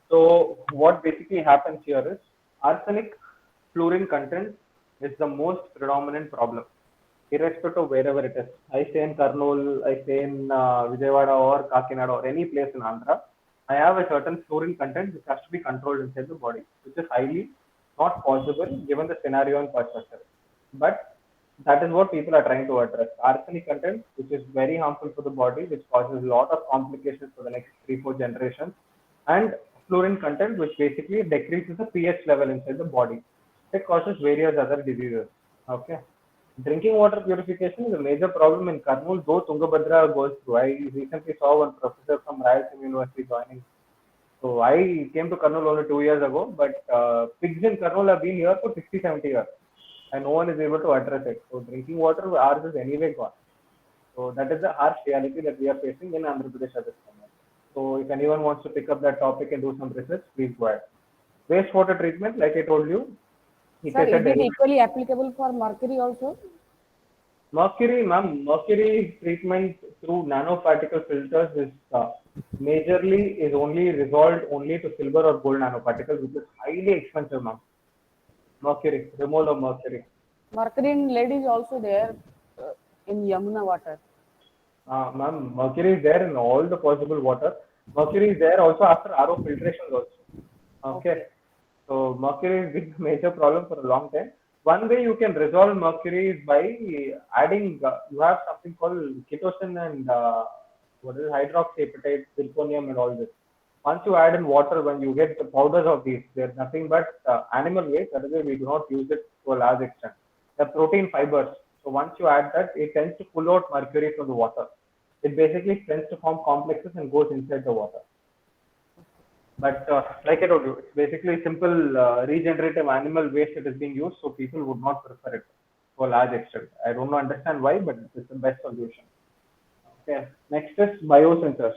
so what basically happens here is arsenic fluorine content is the most predominant problem, irrespective of wherever it is. I stay in Kurnool, I stay in Vijayawada or Kakinada or any place in Andhra. I have a certain fluorine content which has to be controlled inside the body, which is highly not possible given the scenario and perspective. But that is what people are trying to address. Arsenic content, which is very harmful for the body, which causes a lot of complications for the next 3-4 generations, and fluorine content, which basically decreases the pH level inside the body. It causes various other diseases. Okay. Drinking water purification is a major problem in Kurnool, though Tungabhadra goes through. I recently saw one professor from Rayalaseema University joining. So I came to Kurnool only 2 years ago, but pigs in Kurnool have been here for 60, 70 years. And no one is able to address it. So drinking water, ours is anyway gone. So that is the harsh reality that we are facing in Andhra Pradesh at this moment. So if anyone wants to pick up that topic and do some research, please go ahead. Wastewater treatment, like I told you. Sir, is it equally applicable for mercury also? Mercury, ma'am, mercury treatment through nanoparticle filters is only resolved only to silver or gold nanoparticles, which is highly expensive, ma'am. Mercury, removal of mercury. Mercury in lead is also there in Yamuna water. Ma'am, mercury is there in all the possible water. Mercury is there also after RO filtrations also. Okay. So mercury has been a major problem for a long time. One way you can resolve mercury is by adding, you have something called ketosine and hydroxyapatite, zirconium and all this. Once you add in water, when you get the powders of these, there's nothing but animal waste. That is why we do not use it to a large extent. The protein fibers. So once you add that, it tends to pull out mercury from the water. It basically tends to form complexes and goes inside the water. But like I told you, it's basically simple regenerative animal waste that is being used, so people would not prefer it to a large extent. I don't understand why, but it's the best solution. Okay. Next is biosensors.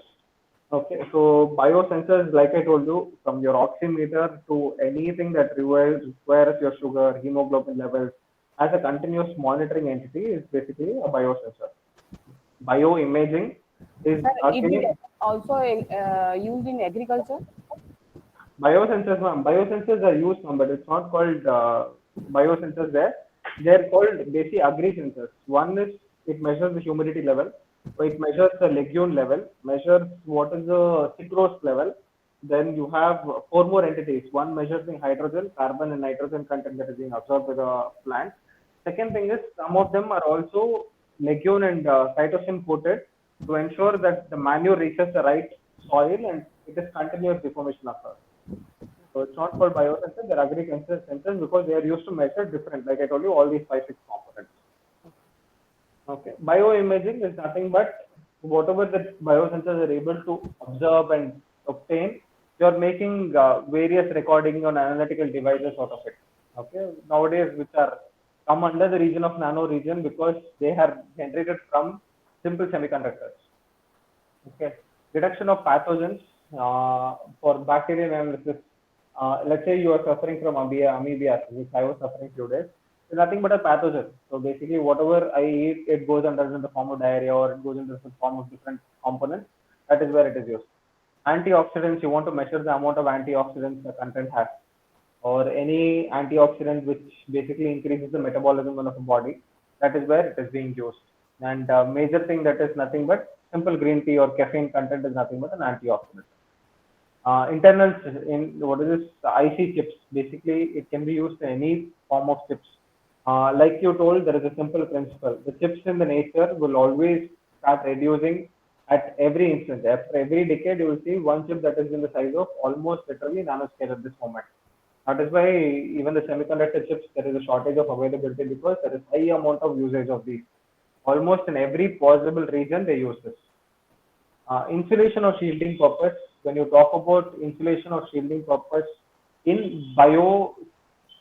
Okay, so biosensors, like I told you, from your oximeter to anything that requires your sugar, hemoglobin levels, as a continuous monitoring entity is basically a biosensor. Bioimaging is it also used in agriculture? Biosensors, ma'am. Biosensors are used, but it's not called biosensors there. They're called basically agri-sensors. One is it measures the humidity level, so it measures the legume level, measures what is the sucrose level, then you have four more entities. One measures the hydrogen, carbon, and nitrogen content that is being absorbed by the plant. Second thing is some of them are also legume and cytosine coated to ensure that the manure reaches the right soil and it is continuous deformation occurs. So it's not called biosensors, they're agricultural sensors because they are used to measure different, like I told you, all these 5-6 components. Okay, bioimaging is nothing but whatever the biosensors are able to observe and obtain, you're making various recording on analytical devices out of it. Okay, nowadays which are come under the region of nano region because they are generated from simple semiconductors. Okay, detection of pathogens for bacterial analysis. Let's say you are suffering from amoebiasis, which I was suffering few days. It's nothing but a pathogen. So basically, whatever I eat, it goes under in the form of diarrhea or it goes into the form of different components. That is where it is used. Antioxidants, you want to measure the amount of antioxidants the content has, or any antioxidant which basically increases the metabolism of the body. That is where it is being used. And major thing that is nothing but simple green tea or caffeine content is nothing but an antioxidant. Internals in what is this IC chips? Basically, it can be used in any form of chips. Like you told, there is a simple principle. The chips in the nature will always start reducing at every instant. After every decade, you will see one chip that is in the size of almost literally nanoscale at this moment. That is why even the semiconductor chips, there is a shortage of availability because there is high amount of usage of these. Almost in every possible region, they use this. Insulation or shielding purpose. When you talk about insulation or shielding purpose in bio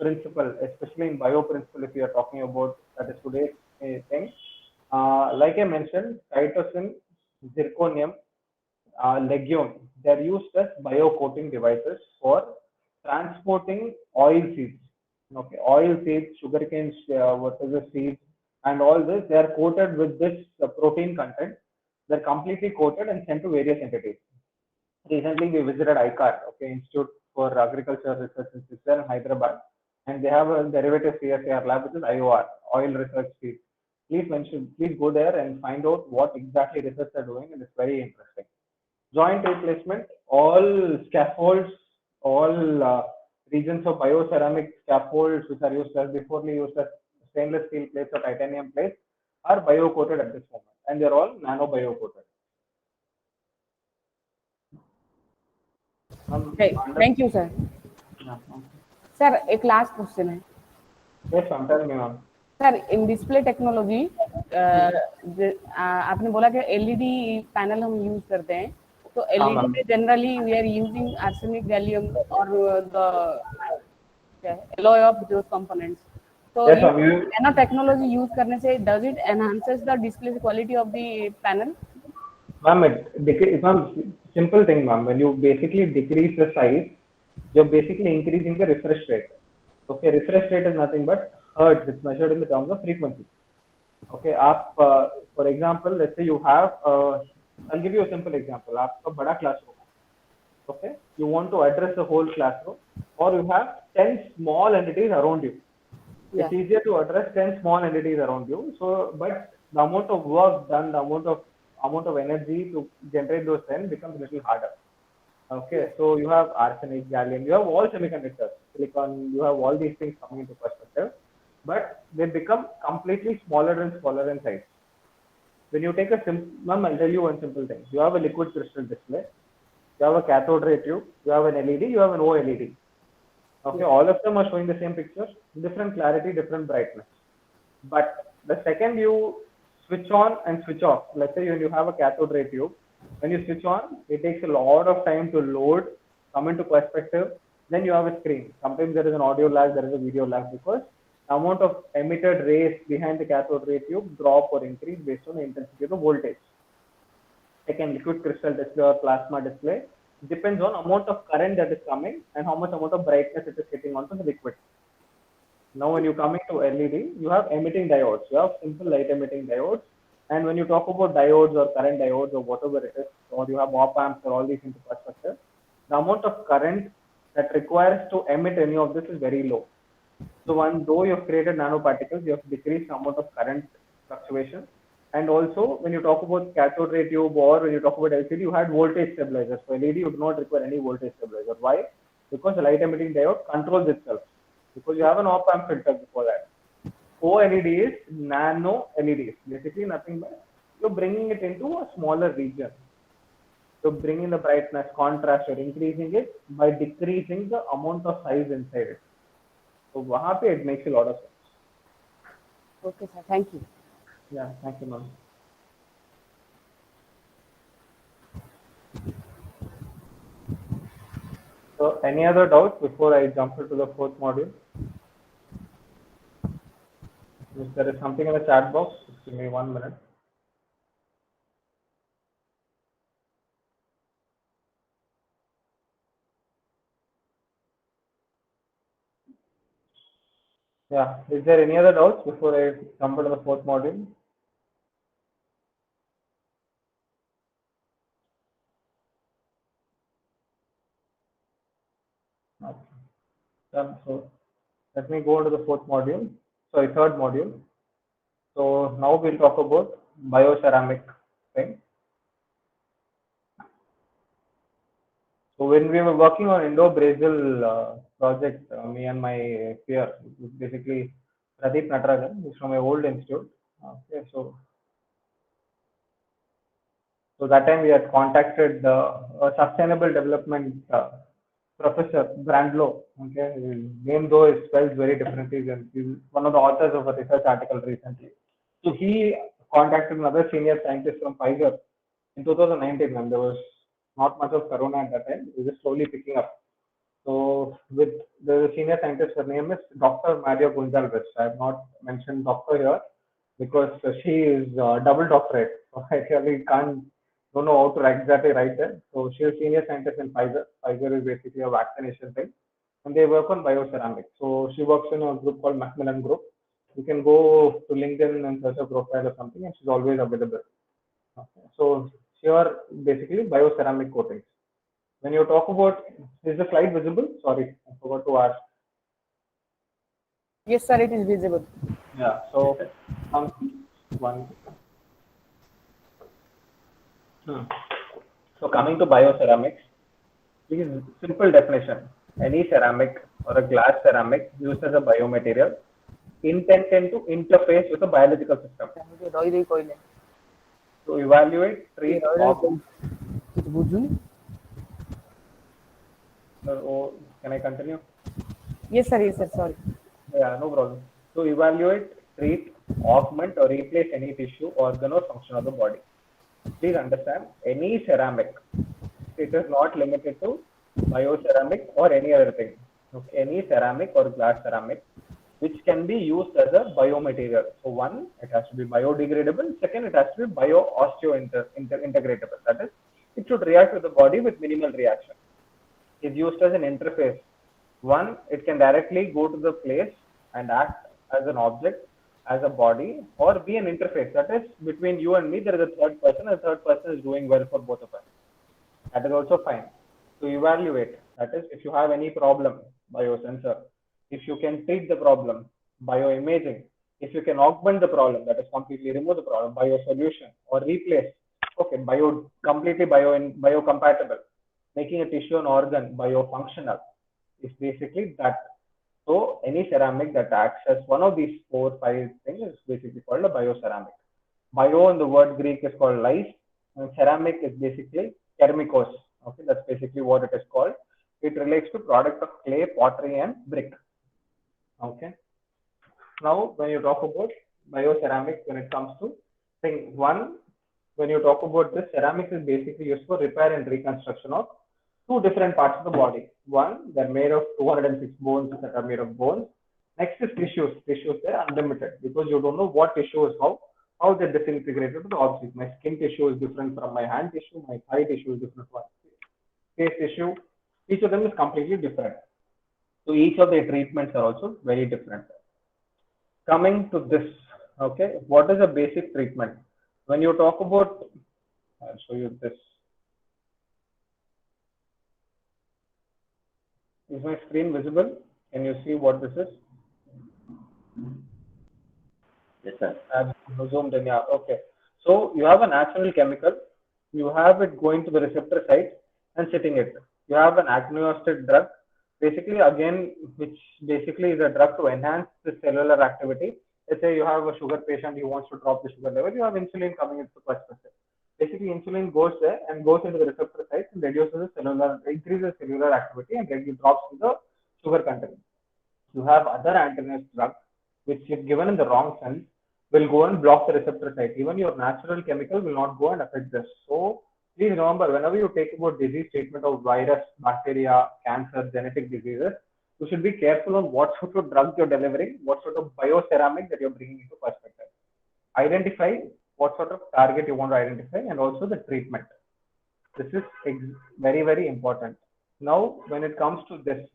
principle, especially in bio principle, if you are talking about that is today's thing, like I mentioned, cytosine, zirconium, legume, they're used as bio coating devices for transporting oil seeds. Okay, oil seeds, sugarcane, what is the seeds, and all this, they are coated with this protein content. They're completely coated and sent to various entities. Recently, we visited ICAR, okay, Institute for Agricultural Research in Hyderabad, and they have a derivative CSIR lab, which is IOR, Oil Research Seed. Please go there and find out what exactly research they're doing, and it's very interesting. Joint replacement, all scaffolds, all regions of bioceramic scaffolds, which are used as beforely used as stainless steel plates or titanium plates, are bio-coated at this moment, and they're all nano-bio-coated. Okay, thank you, sir. Sir, एक last question है. Yes, ma'am, tell me, ma'am. Sir in display technology आपने बोला कि LED panel हम use करते हैं तो LED में generally we are using arsenic gallium और the alloy of those components तो नैनो टेक्नोलॉजी यूज करने से does it enhances the display quality of the panel Ma'am, simple thing, ma'am. When you basically decrease the size, you're basically increasing the refresh rate. Okay, refresh rate is nothing but hertz. It's measured in the terms of frequency. Okay, for example, let's say you have, I'll give you a simple example. आपका बड़ा classroom. Okay, you want to address the whole classroom, or you have 10 small entities around you. Yeah. It's easier to address 10 small entities around you. So, but the amount of work done, the amount of energy to generate those 10 becomes a little harder. Okay, so you have arsenic, gallium, you have all semiconductors, silicon, you have all these things coming into perspective, but they become completely smaller and smaller in size. When you take ma'am, I'll tell you one simple thing. You have a liquid crystal display, you have a cathode ray tube, you have an LED, you have an OLED. Okay, all of them are showing the same picture, different clarity, different brightness. But the second you switch on and switch off, let's say when you have a cathode ray tube, when you switch on, it takes a lot of time to load, come into perspective, then you have a screen. Sometimes there is an audio lag, there is a video lag because the amount of emitted rays behind the cathode ray tube drop or increase based on the intensity of the voltage. Second, liquid crystal display or plasma display depends on amount of current that is coming and how much amount of brightness it is hitting onto the liquid. Now, when you come into LED, you have emitting diodes. You have simple light emitting diodes. And when you talk about diodes or current diodes or whatever it is, or you have op amps or all these into perspective, the amount of current that requires to emit any of this is very low. So, though you have created nanoparticles, you have decreased the amount of current fluctuation. And also, when you talk about cathode ray tube or when you talk about LCD, you had voltage stabilizers. For LED, you do not require any voltage stabilizer. Why? Because the light emitting diode controls itself. Because you have an op-amp filter before that. OLED is nano LEDs. Basically, nothing but you're bringing it into a smaller region. So bringing the brightness, contrast, you're increasing it by decreasing the amount of size inside it. So wahan pe it makes a lot of sense. Okay, sir. Thank you. Yeah, thank you, ma'am. So any other doubts before I jump into the fourth module? If there is something in the chat box, just give me 1 minute. Yeah, is there any other doubts before I jump into the fourth module? Okay. Done. So let me go into the fourth module. Sorry, third module. So now we'll talk about bioceramic thing. So when we were working on Indo-Brazil project, me and my peer, basically Pradeep Natarajan, who's from my old institute. Okay, so that time we had contacted a sustainable development professor Brandlow. Okay, his name though is spelled very differently. He's one of the authors of a research article recently. So he contacted another senior scientist from Pfizer in 2019 when there was not much of corona at that time. It was just slowly picking up. So with the senior scientist, her name is Dr. Maria Gonzalez. I have not mentioned doctor here because she is double doctorate. So I really don't know how to exactly write that. So she is senior scientist in Pfizer. Pfizer is basically a vaccination thing. And they work on bioceramics. So she works in a group called Macmillan Group. You can go to LinkedIn and search her profile or something, and she's always available. Okay. So here basically bioceramic coatings. When you talk about, is the slide visible? Sorry, I forgot to ask. Yes, sir, it is visible. Yeah, so one. So coming to bioceramics, this is simple definition. Any ceramic or a glass ceramic used as a biomaterial intended to interface with a biological system. To evaluate, treat, can I continue? Yes, sir, sorry. Yeah, no problem. To evaluate, treat, augment or replace any tissue, organ or function of the body. Please understand, any ceramic, it is not limited to bioceramic or any other thing. Okay. Any ceramic or glass ceramic which can be used as a biomaterial. So one, it has to be biodegradable. Second, it has to be bio-osteointegratable. That is, it should react with the body with minimal reaction. Is used as an interface. One, it can directly go to the place and act as an object, as a body, or be an interface. That is, between you and me, there is a third person, and the third person is doing well for both of us. That is also fine. To evaluate, that is, if you have any problem, biosensor. If you can treat the problem, bioimaging. If you can augment the problem, that is completely remove the problem, biosolution, or replace. Okay, completely biocompatible. Making a tissue and organ biofunctional is basically that. So any ceramic that acts as one of these 4 or 5 things is basically called a bioceramic. Bio in the word Greek is called lys, and ceramic is basically kermikos. Okay, that's basically what it is called. It relates to product of clay, pottery, and brick. Okay. Now, when you talk about bioceramics, when it comes to thing one, when you talk about this, ceramics is basically used for repair and reconstruction of 2 different parts of the body. One, they're made of 206 bones that are made of bones. Next is tissues. Tissues, they're unlimited because you don't know what tissue is how they're disintegrated to the object. My skin tissue is different from my hand tissue. My thigh tissue is different from my face tissue. Each of them is completely different. So each of the treatments are also very different. Coming to this, okay, what is a basic treatment? When you talk about, I'll show you this. Is my screen visible? Can you see what this is? Yes, sir. I've zoomed in, yeah. Okay. So you have a natural chemical, you have it going to the receptor site and sitting it. You have an agnostic drug, basically again, which basically is a drug to enhance the cellular activity. Let's say you have a sugar patient, he wants to drop the sugar level, you have insulin coming into the first step. Basically, insulin goes there and goes into the receptor site and reduces the cellular, increases cellular activity and drops the sugar content. You have other antagonist drugs, which if given in the wrong sense, will go and block the receptor site. Even your natural chemical will not go and affect this. So please remember, whenever you take about disease treatment of virus, bacteria, cancer, genetic diseases, you should be careful on what sort of drug you're delivering, what sort of bioceramic that you're bringing into perspective. Identify what sort of target you want to identify and also the treatment. This is very, very important. Now, when it comes to this,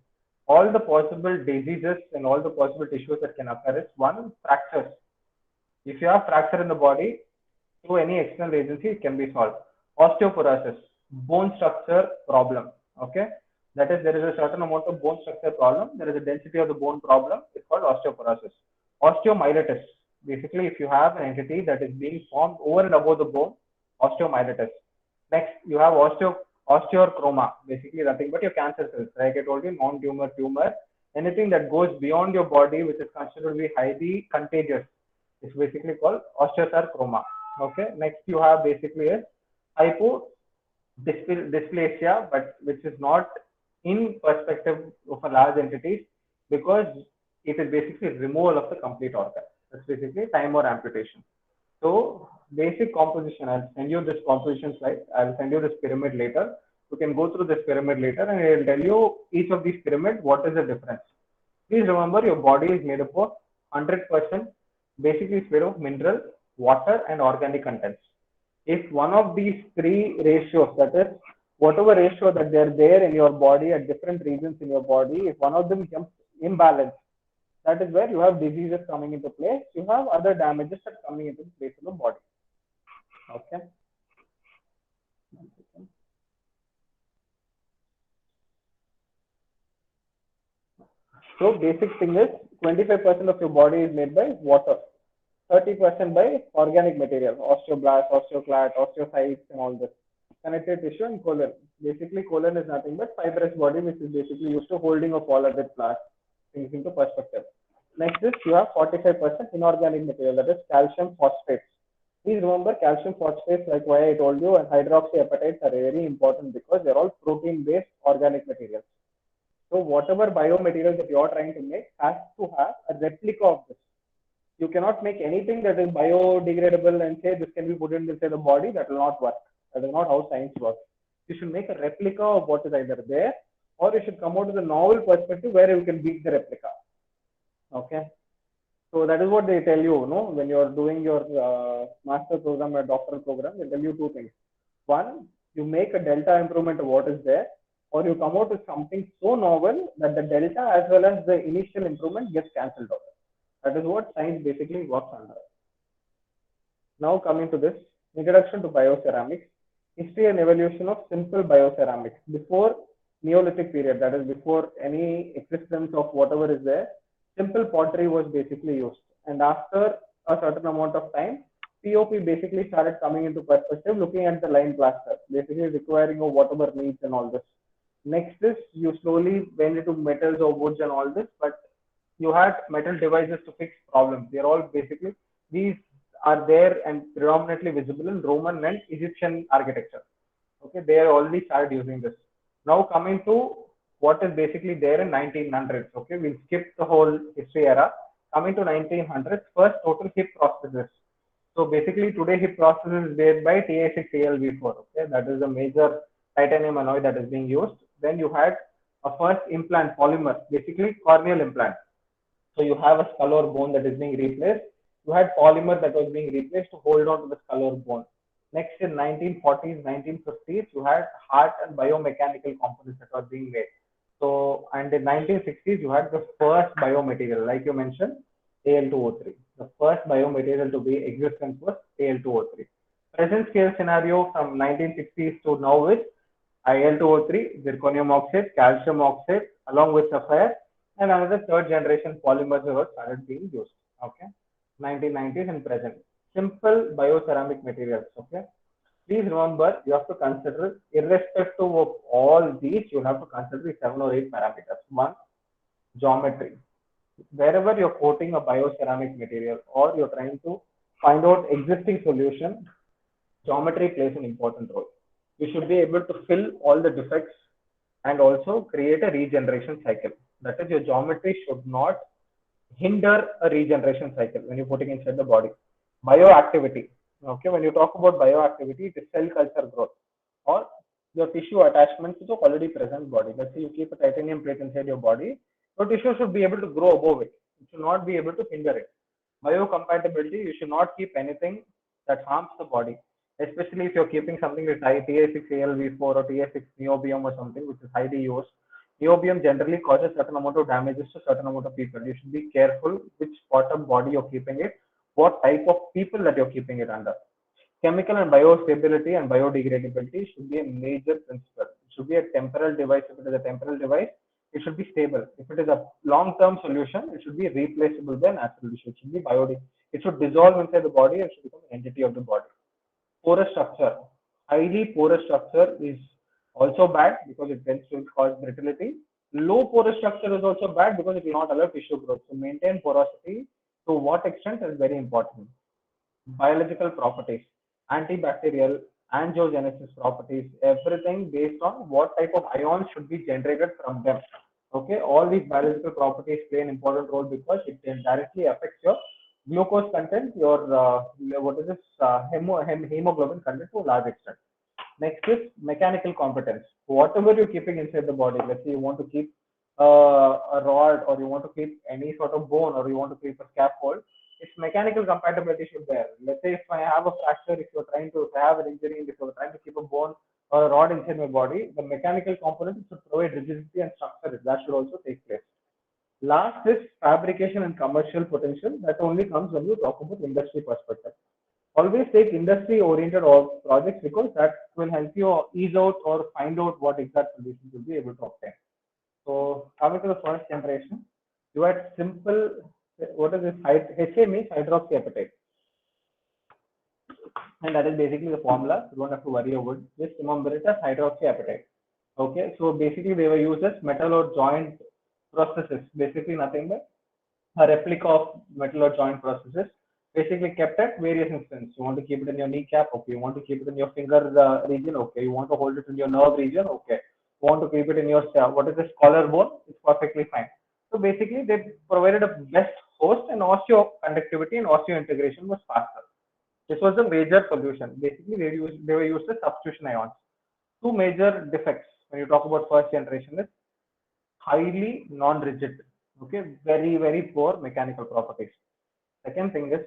all the possible diseases and all the possible tissues that can occur is one, fractures. If you have fracture in the body, through any external agency, it can be solved. Osteoporosis, bone structure problem. Okay, that is, there is a certain amount of bone structure problem. There is a density of the bone problem. It's called osteoporosis. Osteomyelitis. Basically, if you have an entity that is being formed over and above the bone, osteomyelitis. Next, you have osteochroma, basically nothing but your cancer cells. Like I told you, non-tumor, tumor, anything that goes beyond your body, which is considered to be highly contagious, is basically called osteosarcoma. Okay. Next, you have basically a hypodysplasia, but which is not in perspective of a large entity because it is basically removal of the complete organ. That's basically time or amputation. So basic composition, I'll send you this composition slide. I'll send you this pyramid later. You can go through this pyramid later and I'll tell you each of these pyramids, what is the difference. Please remember your body is made up of 100%, basically it's made of mineral, water and organic contents. If one of these three ratios, that is whatever ratio that they're there in your body at different regions in your body, if one of them becomes imbalanced, that is where you have diseases coming into place. You have other damages that are coming into place in the body. Okay. So basic thing is 25% of your body is made by water, 30% by organic material, osteoblast, osteoclast, osteocytes, and all this. Connective tissue and colon. Basically, colon is nothing but fibrous body, which is basically used to holding of all other things into perspective. Next is you have 45% inorganic material, that is calcium phosphates. Please remember calcium phosphates, like why I told you, and hydroxyapatites are very important because they're all protein-based organic materials. So whatever biomaterial that you are trying to make has to have a replica of this. You cannot make anything that is biodegradable and say this can be put inside the body. That will not work. That is not how science works. You should make a replica of what is either there, or you should come out with a novel perspective where you can beat the replica. Okay, so that is what they tell you, no? When you are doing your master program or doctoral program, they tell you two things. One, you make a delta improvement of what is there, or you come out with something so novel that the delta as well as the initial improvement gets cancelled out. That is what science basically works under. Now coming to this, introduction to bioceramics, history and evolution of simple bioceramics. Before Neolithic period, that is before any existence of whatever is there, simple pottery was basically used. And after a certain amount of time, POP basically started coming into perspective, looking at the line plaster, basically requiring of whatever needs and all this. Next is you slowly went into metals or woods and all this, but you had metal devices to fix problems. They're all basically, these are there and predominantly visible in Roman and Egyptian architecture. Okay, they are already started using this. Now coming to what is basically there in 1900s. Okay, we'll skip the whole history era. Coming to 1900s, first total hip prosthesis. So basically today hip prosthesis is made by Ta6AlV4. Okay, that is a major titanium alloy that is being used. Then you had a first implant polymer, basically corneal implant. So you have a skull or bone that is being replaced. You had polymer that was being replaced to hold on to the skull or bone. Next in 1940s, 1950s, you had heart and biomechanical components that were being made. So, and in 1960s, you had the first biomaterial, like you mentioned, Al2O3. The first biomaterial to be existence was Al2O3. Present scale scenario from 1960s to now is Al2O3, zirconium oxide, calcium oxide, along with sapphire, and another third generation polymers were started being used. Okay, 1990s and present. simple bioceramic materials. Okay. Please remember, you have to consider, irrespective of all these, you have to consider the 7 or 8 parameters. One, geometry. Wherever you're coating a bioceramic material or you're trying to find out existing solution, geometry plays an important role. You should be able to fill all the defects and also create a regeneration cycle. That is, your geometry should not hinder a regeneration cycle when you're putting inside the body. Bioactivity. Okay, when you talk about bioactivity, it is cell culture growth or your tissue attachment to the already present body. Let's say you keep a titanium plate inside your body, your tissue should be able to grow above it. It should not be able to hinder it. Biocompatibility, you should not keep anything that harms the body, especially if you're keeping something with TA6ALV4 or TA6 niobium or something, which is highly used. Niobium generally causes certain amount of damages to certain amount of people. You should be careful which part of body you're keeping it, what type of people that you're keeping it under. Chemical and biostability and biodegradability should be a major principle. It should be a temporal device. If it is a temporal device, it should be stable. If it is a long-term solution, it should be replaceable by natural tissue. It should be it should dissolve inside the body and should become an entity of the body. Porous structure. Highly porous structure is also bad because it tends to cause brittlety. Low porous structure is also bad because it will not allow tissue growth. So maintain porosity to what extent is very important. Biological properties, antibacterial, angiogenesis properties, everything based on what type of ions should be generated from them. Okay, all these biological properties play an important role because it directly affects your glucose content, your hemoglobin content to a large extent. Next is mechanical competence. Whatever you're keeping inside the body, let's say you want to keep a rod or you want to keep any sort of bone or you want to keep a scaffold, its mechanical compatibility should be there. Let's say if I have a fracture, if I have an injury, if you're trying to keep a bone or a rod inside my body, the mechanical component should provide rigidity and structure. That should also take place. Last is fabrication and commercial potential. That only comes when you talk about industry perspective. Always take industry-oriented projects because that will help you ease out or find out what exact solutions you'll be able to obtain. So coming to the first generation, you had simple, what is this? HA means hydroxyapatite. And that is basically the formula. You don't have to worry about it. Just remember it as hydroxyapatite. Okay, so basically they were used as metal or joint processes. Basically nothing but a replica of metal or joint processes. Basically kept at various instances. You want to keep it in your kneecap, okay. You want to keep it in your finger region, okay. You want to hold it in your nerve region, okay. You want to keep it in your what is this collarbone? It's perfectly fine. So basically, they provided a best host, and osteoconductivity and osseointegration was faster. This was the major solution. Basically, they were used as substitution ions. Two major defects when you talk about first generation is highly non-rigid. Okay, very poor mechanical properties. Second thing is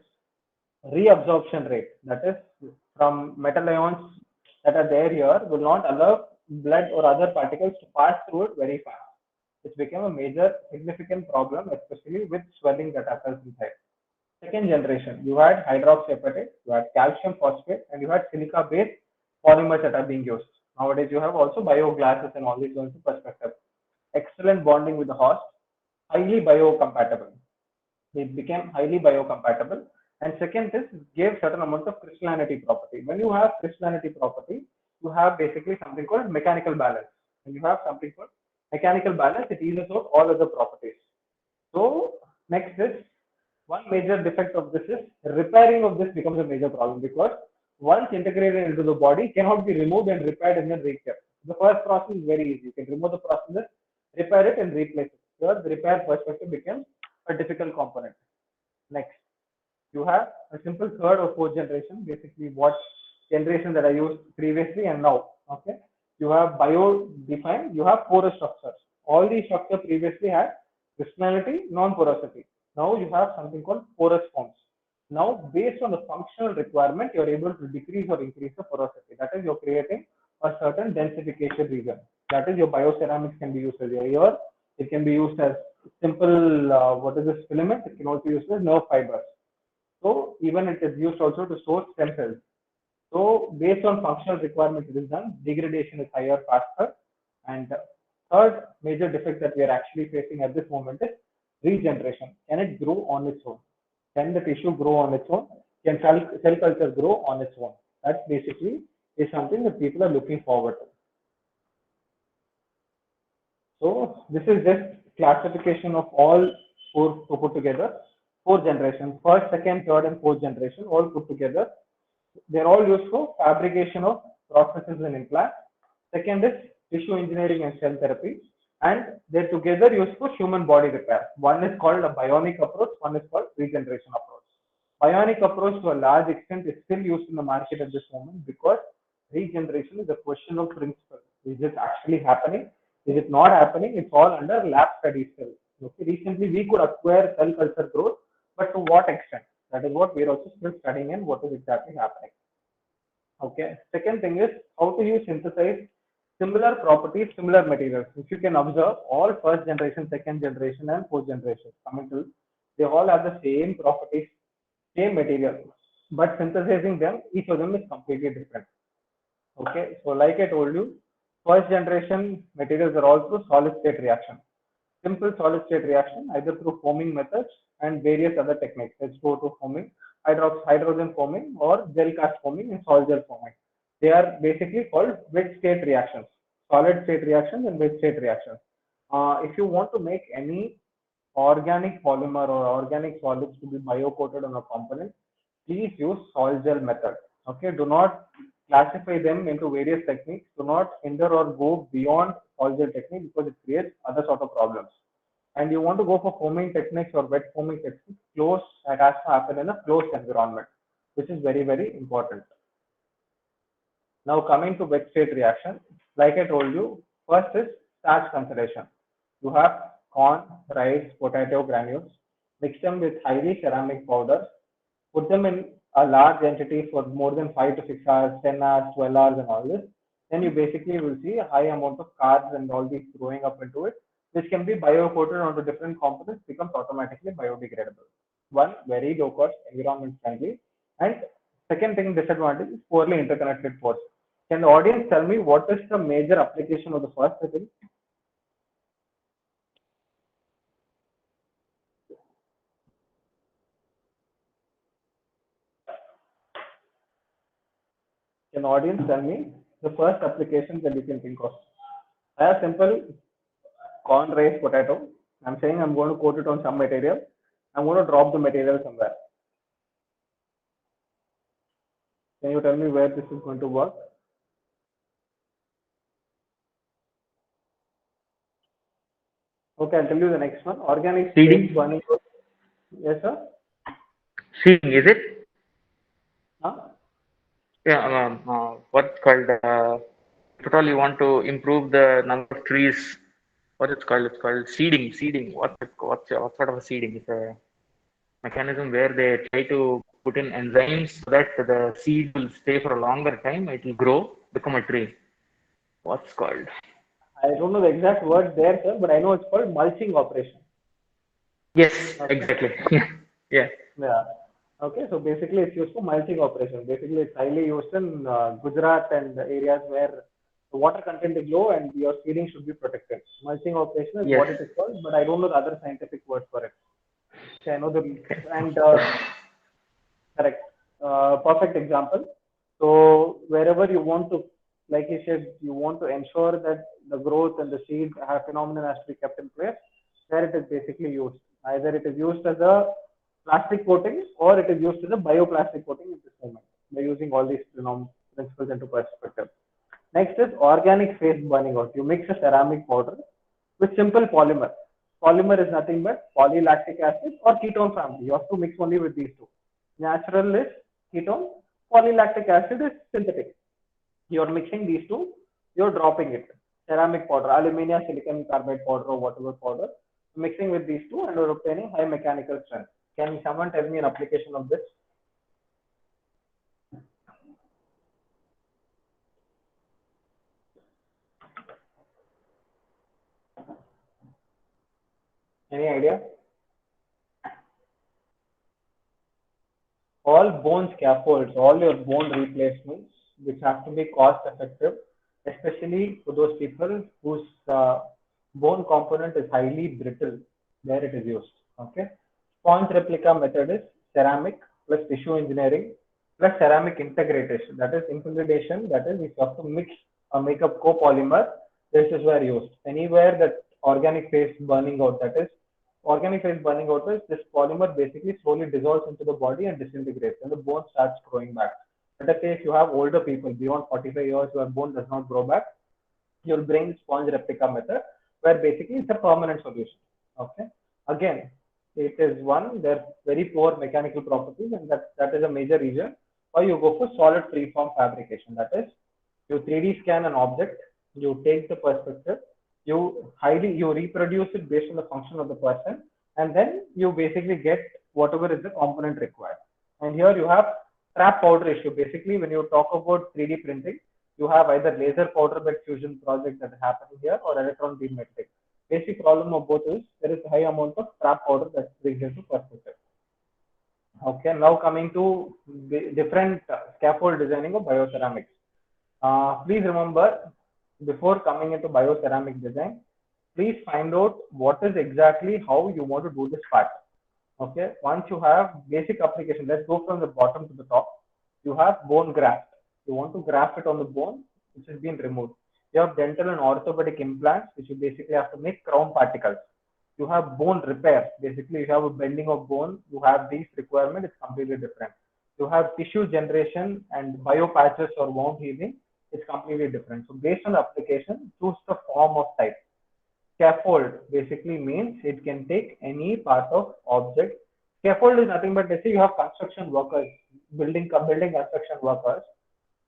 reabsorption rate. That is, from metal ions that are there here will not allow blood or other particles to pass through it very fast. It became a major significant problem, especially with swelling that occurs inside. Second generation, you had hydroxyapatite, you had calcium phosphate, and you had silica-based polymers that are being used. Nowadays, you have also bioglasses and all these going to perspective. Excellent bonding with the host, highly biocompatible. They became highly biocompatible. And second is gave certain amount of crystallinity property. When you have crystallinity property, you have basically something called mechanical balance. When you have something called mechanical balance, it eases out all other properties. So next is one major defect of this is repairing of this becomes a major problem because once integrated into the body, cannot be removed and repaired and then rekept. The first process is very easy. You can remove the process, repair it and replace it. Here the repair perspective becomes a difficult component. Next, you have a simple third or fourth generation, basically what generation that I used previously and now. Okay, you have bio-defined, you have porous structures. All these structures previously had crystallinity, non-porosity. Now you have something called porous forms. Now, based on the functional requirement, you are able to decrease or increase the porosity. That is, you're creating a certain densification region. That is, your bioceramics can be used as here. It can be used as simple, what is this filament? It can also be used as nerve fibers. So even it is used also to store stem cells. So based on functional requirements, it is done. Degradation is higher, faster. And third major defect that we are actually facing at this moment is regeneration. Can it grow on its own? Can the tissue grow on its own? can cell culture grow on its own? That basically is something that people are looking forward to. So this is just classification of all four put together, 4 generations, first, second, third, and fourth generation, all put together. They're all used for fabrication of processes and implants. Second is tissue engineering and cell therapy, and they're together used for human body repair. One is called a bionic approach, one is called regeneration approach. Bionic approach to a large extent is still used in the market at this moment because regeneration is a question of principle. Is it actually happening? Is it not happening? It's all under lab studies still. Okay. Recently, we could acquire cell culture growth, but to what extent? That is what we're also still studying and what is exactly happening. Okay. Second thing is how to use synthesize similar properties, similar materials. If you can observe, all first generation, second generation, and fourth generation coming to, they all have the same properties, same material, but synthesizing them, each of them is completely different. Okay. So like I told you, first generation materials are all through solid state reaction. Simple solid state reaction, either through foaming methods and various other techniques. Let's go to foaming, hydrogen foaming, or gel cast foaming and sol gel foaming. They are basically called wet state reactions, solid state reactions and wet state reactions. If you want to make any organic polymer or organic solids to be bio-coated on a component, please use sol gel method. Okay, do not classify them into various techniques. Do not enter or go beyond sol gel technique because it creates other sort of problems. And you want to go for foaming techniques or wet foaming techniques, close, it has to happen in a closed environment, which is very, very important. Now coming to wet state reaction, like I told you, first is starch consideration. You have corn, rice, potato granules, mix them with highly ceramic powders, put them in a large entity for more than 5 to 6 hours, 10 hours, 12 hours and all this. Then you basically will see a high amount of carbs and all these growing up into it, which can be bio-coated onto different components, becomes automatically biodegradable. One, very low cost, environment friendly. And second thing, disadvantage is poorly interconnected pores. Can the audience tell me what is the major application of the first setting? Can the audience tell me the first application that you can think of? I have simple corn, rice, potato. I'm saying I'm going to coat it on some material. I'm going to drop the material somewhere. Can you tell me where this is going to work? Okay, I'll tell you the next one. Organic Seeding? burning. Yes, sir. Seeding, is it? Huh? Yeah, what's called, if at all you want to improve the number of trees, what it's called? It's called seeding. Seeding. What sort of a seeding? It's a mechanism where they try to put in enzymes so that the seed will stay for a longer time. It will grow, become a tree. What's called? I don't know the exact word there, sir, but I know it's called mulching operation. Yes, Okay. exactly. Yeah. Yeah. Okay, so basically it's used for mulching operation. Basically, it's highly used in Gujarat and the areas where the water content is low and your seeding should be protected. Mulching operation is Yes. what it is called, but I don't know the other scientific word for it. Okay, I know the and correct. Perfect example. So wherever you want to, like you said, you want to ensure that the growth and the seed phenomenon has to be kept in place. There it is basically used. Either it is used as a plastic coating or it is used as a bioplastic coating at this moment by using all these principles into perspective. Next is organic phase burning out. You mix a ceramic powder with simple polymer. Polymer is nothing but polylactic acid or ketone family. You have to mix only with these two. Natural is ketone, polylactic acid is synthetic. You are mixing these two, you are dropping it. Ceramic powder, aluminium, silicon carbide powder or whatever powder, mixing with these two and you are obtaining high mechanical strength. Can someone tell me an application of this? Any idea? All bone scaffolds, all your bone replacements, which have to be cost effective, especially for those people whose bone component is highly brittle, there it is used. Okay. Sponge replica method is ceramic, plus tissue engineering plus ceramic integration. That is integration. That is, if you have to mix or make a copolymer, this is where used. Anywhere that organic phase burning out, that is, organic phase burning out is this polymer basically slowly dissolves into the body and disintegrates, and the bone starts growing back. Let us say if you have older people beyond 45 years where bone does not grow back, you'll bring sponge replica method, where basically it's a permanent solution. Okay. Again, it is one, they're very poor mechanical properties, and that is a major reason why you go for solid freeform fabrication. That is, you 3D scan an object, you take the perspective, you reproduce it based on the function of the person, and then you basically get whatever is the component required. And here you have trap powder issue. Basically, when you talk about 3D printing, you have either laser powder bed fusion project that is happening here or electron beam melting. Basic problem of both is there is a high amount of trap powder that brings into perspective. Okay, now coming to different scaffold designing of bioceramics. Please remember, before coming into bioceramic design, please find out what is exactly how you want to do this part. Okay, once you have basic application, let's go from the bottom to the top. You have bone graft. You want to graft it on the bone which has been removed. You have dental and orthopedic implants, which you basically have to make crown particles. You have bone repair. Basically, you have a bending of bone. You have these requirements. It's completely different. You have tissue generation and bio patches or wound healing. It's completely different. So based on the application, choose the form of type. Scaffold basically means it can take any part of object. Scaffold is nothing but, let's say you have construction workers, building construction workers.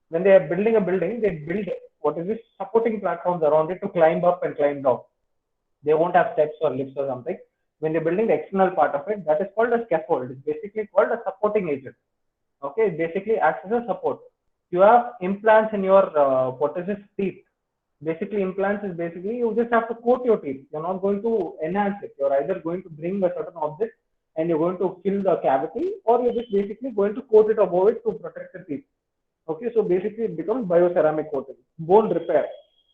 When they are building a building, they build what is this supporting platforms around it to climb up and climb down. They won't have steps or lifts or something. When they're building the external part of it, that is called a scaffold. It's basically called a supporting agent. Okay, it basically acts as a support. You have implants in your what is this teeth. Basically, implants is basically you just have to coat your teeth. You're not going to enhance it. You're either going to bring a certain object and you're going to fill the cavity, or you're just basically going to coat it above it to protect the teeth. Okay, so basically it becomes bioceramic coating. Bone repair.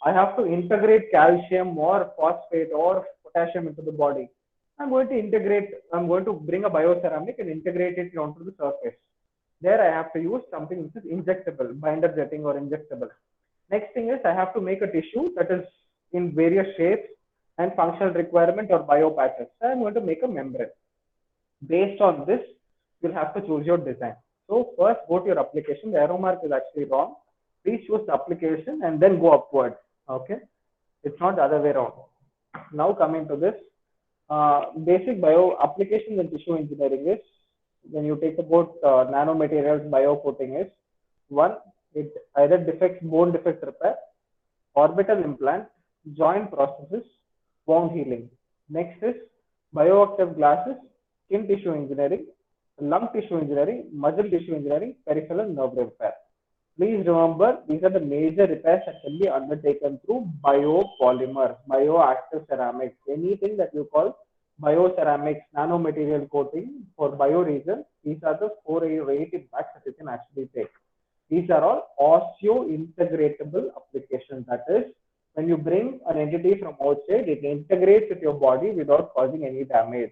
I have to integrate calcium or phosphate or potassium into the body. I'm going to bring a bioceramic and integrate it onto the surface. There I have to use something which is injectable, binder jetting or injectable. Next thing is I have to make a tissue that is in various shapes and functional requirement or bio patches. So I'm going to make a membrane. Based on this, you'll have to choose your design. So first go to your application. The arrow mark is actually wrong. Please choose the application and then go upwards. Okay, it's not the other way around. Now coming to this, basic bio applications and tissue engineering is, when you take about nanomaterials, biocoating is one, it either defects, bone defect repair, orbital implant, joint processes, wound healing. Next is bioactive glasses, skin tissue engineering, lung tissue engineering, muscle tissue engineering, peripheral nerve repair. Please remember, these are the major repairs that can be undertaken through biopolymer, bioactive ceramics, anything that you call bioceramics, nanomaterial coating for bio reasons. These are the 4 or 8 impacts that you can actually take. These are all osseointegratable applications. That is, when you bring an entity from outside, it integrates with your body without causing any damage.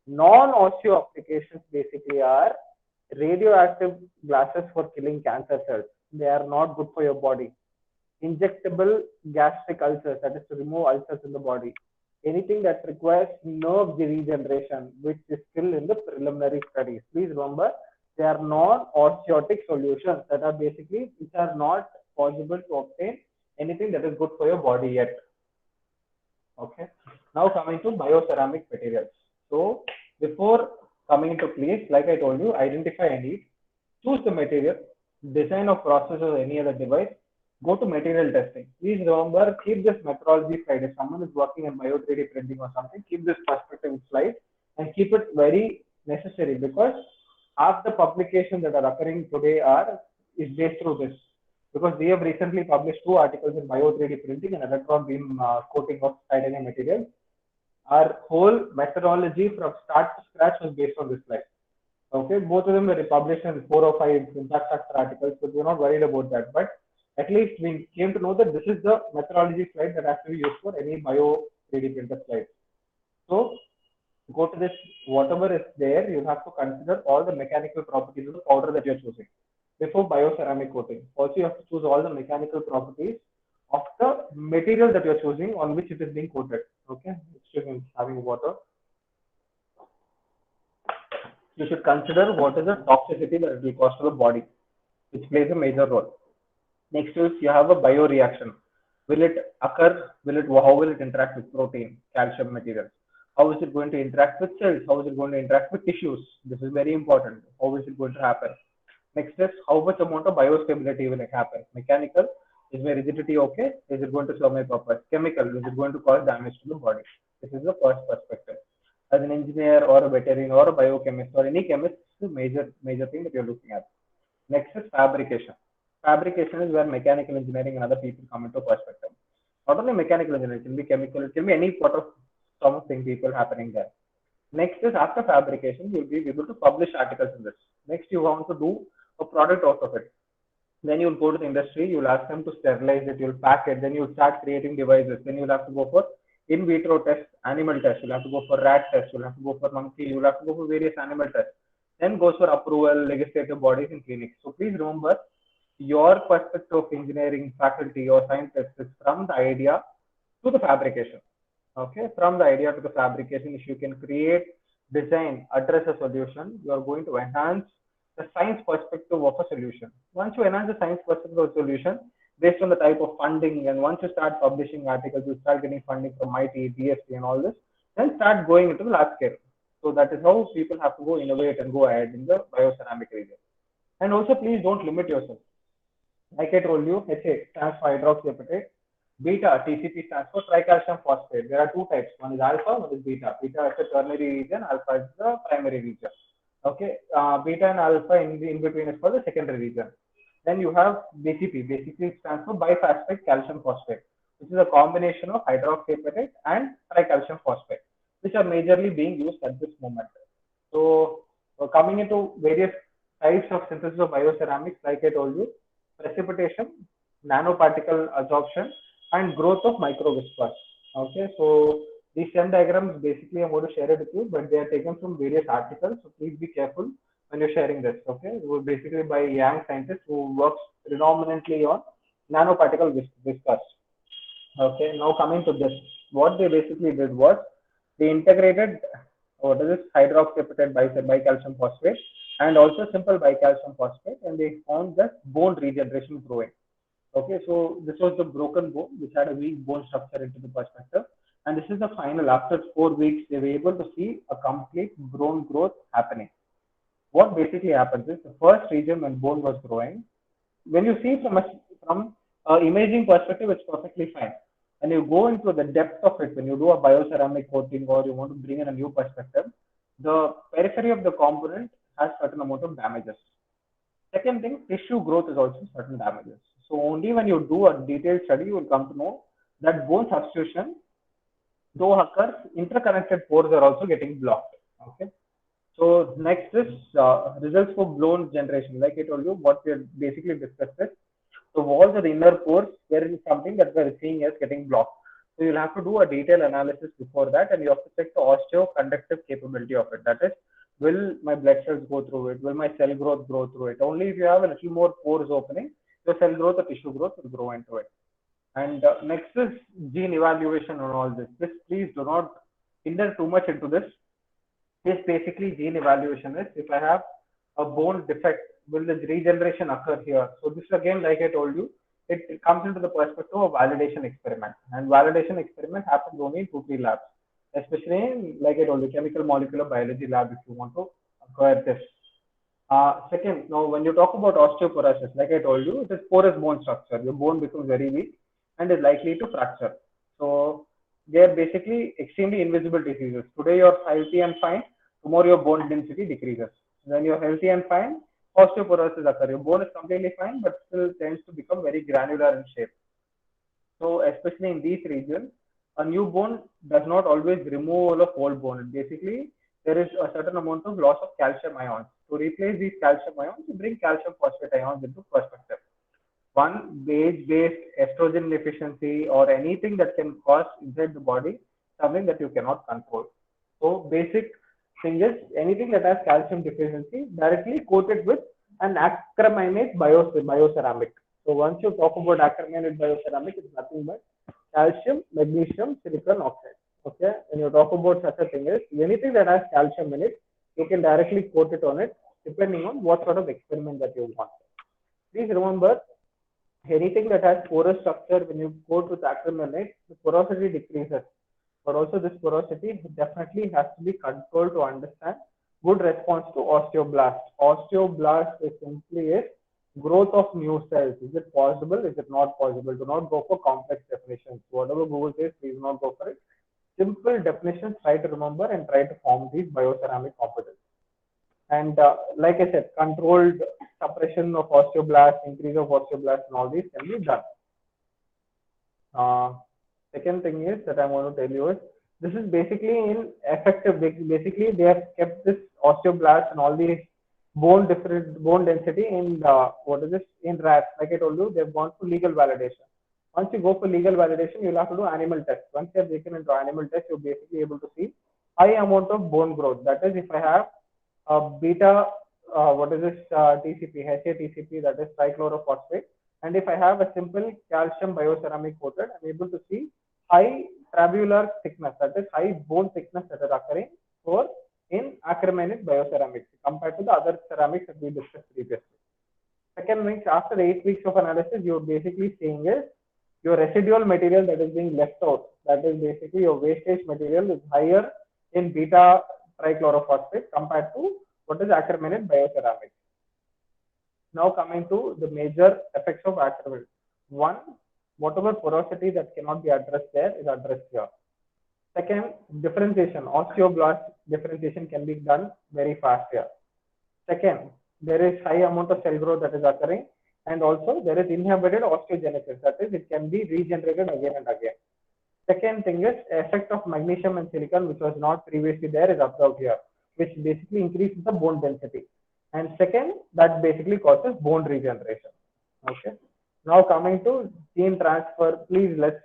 Non-osseo applications basically are radioactive glasses for killing cancer cells. They are not good for your body. Injectable gastric ulcers, that is to remove ulcers in the body. Anything that requires nerve regeneration, which is still in the preliminary studies. Please remember, they are non-osseotic solutions that are basically, which are not possible to obtain anything that is good for your body yet. Okay. Now coming to bioceramic materials. So before coming into place, like I told you, identify a need, choose the material, design of process or any other device, go to material testing. Please remember, keep this methodology slide. If someone is working in bio 3D printing or something, keep this perspective slide and keep it very necessary, because half the publications that are occurring today is based through this. Because we have recently published 2 articles in bio 3D printing and electron beam coating of titanium materials. Our whole methodology from start to scratch was based on this slide. Okay, both of them were published in 4 or 5 impact factor articles, so we're not worried about that. But at least we came to know that this is the methodology slide that has to be used for any bio 3D printer slide. So go to this, whatever is there, you have to consider all the mechanical properties of the powder that you're choosing before bioceramic coating. Also, you have to choose all the mechanical properties of the material that you're choosing on which it is being coated. Okay, it's having water. You should consider what is the toxicity that it will cause to the body, which plays a major role. Next is you have a bioreaction. Will it occur? How will it interact with protein, calcium materials? How is it going to interact with cells? How is it going to interact with tissues? This is very important. How is it going to happen? Next is how much amount of biostability will it happen? Mechanical, is my rigidity okay? Is it going to serve my purpose? Chemical, is it going to cause damage to the body? This is the first perspective. As an engineer or a veterinarian or a biochemist or any chemist, this is a major thing that you're looking at. Next is fabrication. Fabrication is where mechanical engineering and other people come into perspective. Not only mechanical engineering, it can be chemical, it can be any sort of something people happening there. Next is after fabrication, you'll be able to publish articles in this. Next, you want to do a product out of it. Then you'll go to the industry, you'll ask them to sterilize it, you'll pack it, then you'll start creating devices. Then you'll have to go for in vitro tests, animal tests, you'll have to go for rat tests, you'll have to go for monkey, you'll have to go for various animal tests. Then goes for approval, legislative bodies and clinics. So please remember, your perspective of engineering faculty or scientists is from the idea to the fabrication. Okay, from the idea to the fabrication, if you can create, design, address a solution, you are going to enhance the science perspective of a solution. Once you enhance the science perspective of a solution, based on the type of funding, and once you start publishing articles, you start getting funding from MIT, DST and all this, then start going into the large scale. So that is how people have to go innovate and go ahead in the bioceramic region. And also please don't limit yourself. Like I told you, HA stands for hydroxyapatite. Beta, TCP stands for tricalcium phosphate. There are two types. One is alpha, one is beta. Beta is the ternary region, alpha is the primary region. Okay, beta and alpha in between is for the secondary region. Then you have BCP. Basically, it stands for biphosphate calcium phosphate, which is a combination of hydroxyapatite and tricalcium phosphate, which are majorly being used at this moment. So, coming into various types of synthesis of bioceramics, like I told you, precipitation, nanoparticle absorption, and growth of microviscous. Okay, so these 10 diagrams basically I'm going to share it with you, but they are taken from various articles. So please be careful when you're sharing this. Okay, it was basically by a young scientist who works predominantly on nanoparticle viscous. Okay, now coming to this, what they basically did was they integrated what is this hydroxyapatite bicalcium phosphate and also simple bicalcium phosphate, and they found that bone regeneration growing. Okay, so this was the broken bone which had a weak bone structure into the perspective, and this is the final. After 4 weeks, they were able to see a complete bone growth happening. What basically happens is the first region when bone was growing, when you see from a imaging perspective, it's perfectly fine. And you go into the depth of it, when you do a bioceramic coating or you want to bring in a new perspective, the periphery of the component has certain amount of damages. Second thing, tissue growth is also certain damages. So only when you do a detailed study, you will come to know that bone substitution, though occurs, interconnected pores are also getting blocked. Okay. So next is results for bone generation. Like I told you, what we have basically discussed is the walls of the inner pores, there is something that we are seeing as getting blocked. So you'll have to do a detailed analysis before that, and you have to check the osteoconductive capability of it. That is, will my blood cells go through it? Will my cell growth grow through it? Only if you have a little more pores opening, your cell growth or tissue growth will grow into it. And next is gene evaluation and all this. Please do not hinder too much into this. This basically gene evaluation is, if I have a bone defect, will the regeneration occur here? So this again, like I told you, it comes into the perspective of validation experiment. And validation experiment happens only in 2-3 labs, especially in, like I told you, chemical molecular biology lab if you want to acquire this. Second, now when you talk about osteoporosis, like I told you, it is porous bone structure. Your bone becomes very weak and is likely to fracture. So they are basically extremely invisible diseases. Today you're healthy and fine, tomorrow your bone density decreases. When you're healthy and fine, osteoporosis occurs. Your bone is completely fine, but still tends to become very granular in shape. So especially in these regions, a new bone does not always remove all of old bone. Basically, there is a certain amount of loss of calcium ions. To replace these calcium ions, you bring calcium phosphate ions into perspective. One, age-based estrogen deficiency or anything that can cause inside the body, something that you cannot control. So basic thing is anything that has calcium deficiency directly coated with an acrylamide bioceramic. So once you talk about acrylamide bioceramic, it's nothing but calcium, magnesium, silicon oxide. Okay, when you talk about such a thing is anything that has calcium in it, you can directly coat it on it depending on what sort of experiment that you want. Please remember, anything that has porous structure, when you coat with acrylamide, the porosity decreases. But also this porosity definitely has to be controlled to understand good response to osteoblast. Osteoblast is simply a growth of new cells. Is it possible? Is it not possible? Do not go for complex definitions. Whatever Google says, please not go for it. Simple definitions, try to remember and try to form these bioceramic components. And like I said, controlled suppression of osteoblast, increase of osteoblast, and all these can be done. Second thing is that I want to tell you is this is basically in effective. Basically, they have kept this osteoblast and all these bone density in what is this in rats. Like I told you, they've gone for legal validation. Once you go for legal validation, you'll have to do animal tests. Once you have taken into animal test, you're basically able to see high amount of bone growth. That is, if I have beta, what is this TCP, HATCP, that is trichlorophosphate. And if I have a simple calcium bioceramic coated, I'm able to see high trabecular thickness, that is high bone thickness that is occurring for in acrylamide bioceramics compared to the other ceramics that we discussed previously. Second means after 8 weeks of analysis, you're basically seeing is your residual material that is being left out, that is basically your wastage material is higher in beta trichlorophosphate compared to what is acrylamide bioceramics. Now coming to the major effects of acrylamide. One, whatever porosity that cannot be addressed there is addressed here. Second, differentiation, osteoblast differentiation can be done very fast here. Second, there is high amount of cell growth that is occurring, and also there is inhibited osteogenesis, that is it can be regenerated again and again. Second thing is effect of magnesium and silicon, which was not previously there, is observed here, which basically increases the bone density. And second, that basically causes bone regeneration. Okay. Now coming to gene transfer, please let's,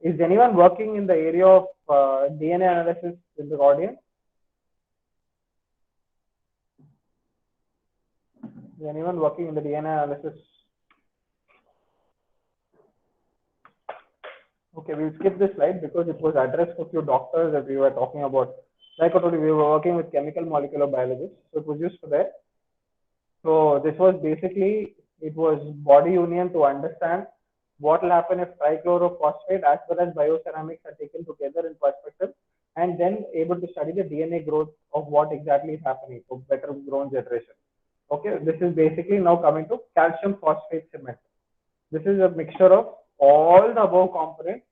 is anyone working in the area of DNA analysis in the audience? Is anyone working in the DNA analysis? Okay, we'll skip this slide because it was addressed to a few doctors that we were talking about. Like I told you, we were working with chemical molecular biologists, so it was used for that. So this was basically, it was body union to understand what will happen if trichlorophosphate as well as bioceramics are taken together in perspective, and then able to study the DNA growth of what exactly is happening for better grown generation. Okay, this is basically now coming to calcium phosphate cement. This is a mixture of all the above components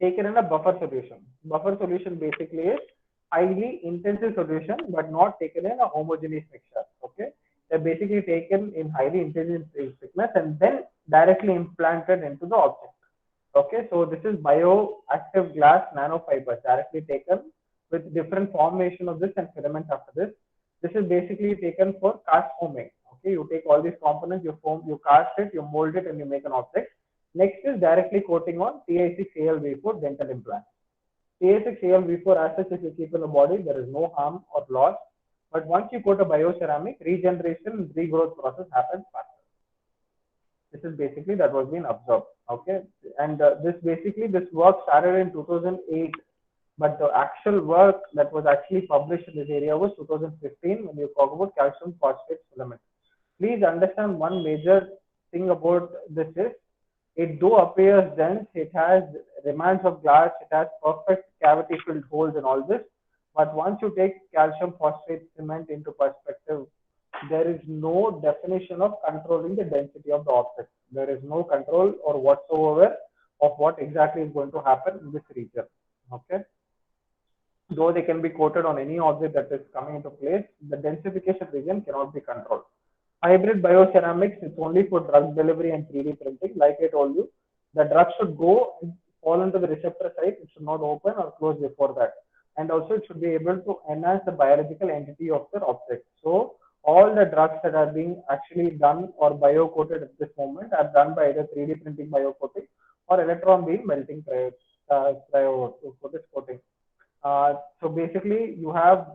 taken in a buffer solution. Buffer solution basically is highly intensive solution, but not taken in a homogeneous mixture. Okay, they're basically taken in highly intensive thickness and then directly implanted into the object. Okay, so this is bioactive glass nanofibers directly taken with different formation of this and filaments after this. This is basically taken for cast forming. Okay, you take all these components, you form, you cast it, you mold it, and you make an object. Next is directly coating on Ti6Al-V4 dental implant. Ti6Al-V4 as such, if you keep in the body, there is no harm or loss. But once you coat a bioceramic, regeneration and regrowth process happens faster. This is basically that was being observed. Okay, and this work started in 2008, but the actual work that was actually published in this area was 2015 when you talk about calcium phosphate filament. Please understand one major thing about this is it do appears dense, it has remnants of glass, it has perfect cavity filled holes and all this. But once you take calcium phosphate cement into perspective, there is no definition of controlling the density of the object. There is no control or whatsoever of what exactly is going to happen in this region. Okay. Though they can be coated on any object that is coming into place, the densification region cannot be controlled. Hybrid bioceramics, it's only for drug delivery and 3D printing. Like I told you, the drug should go and fall into the receptor site. It should not open or close before that. And also it should be able to enhance the biological entity of the object. So all the drugs that are being actually done or bio-coated at this moment are done by either 3D printing bio-coating or electron beam melting cryo coating. So basically, you have,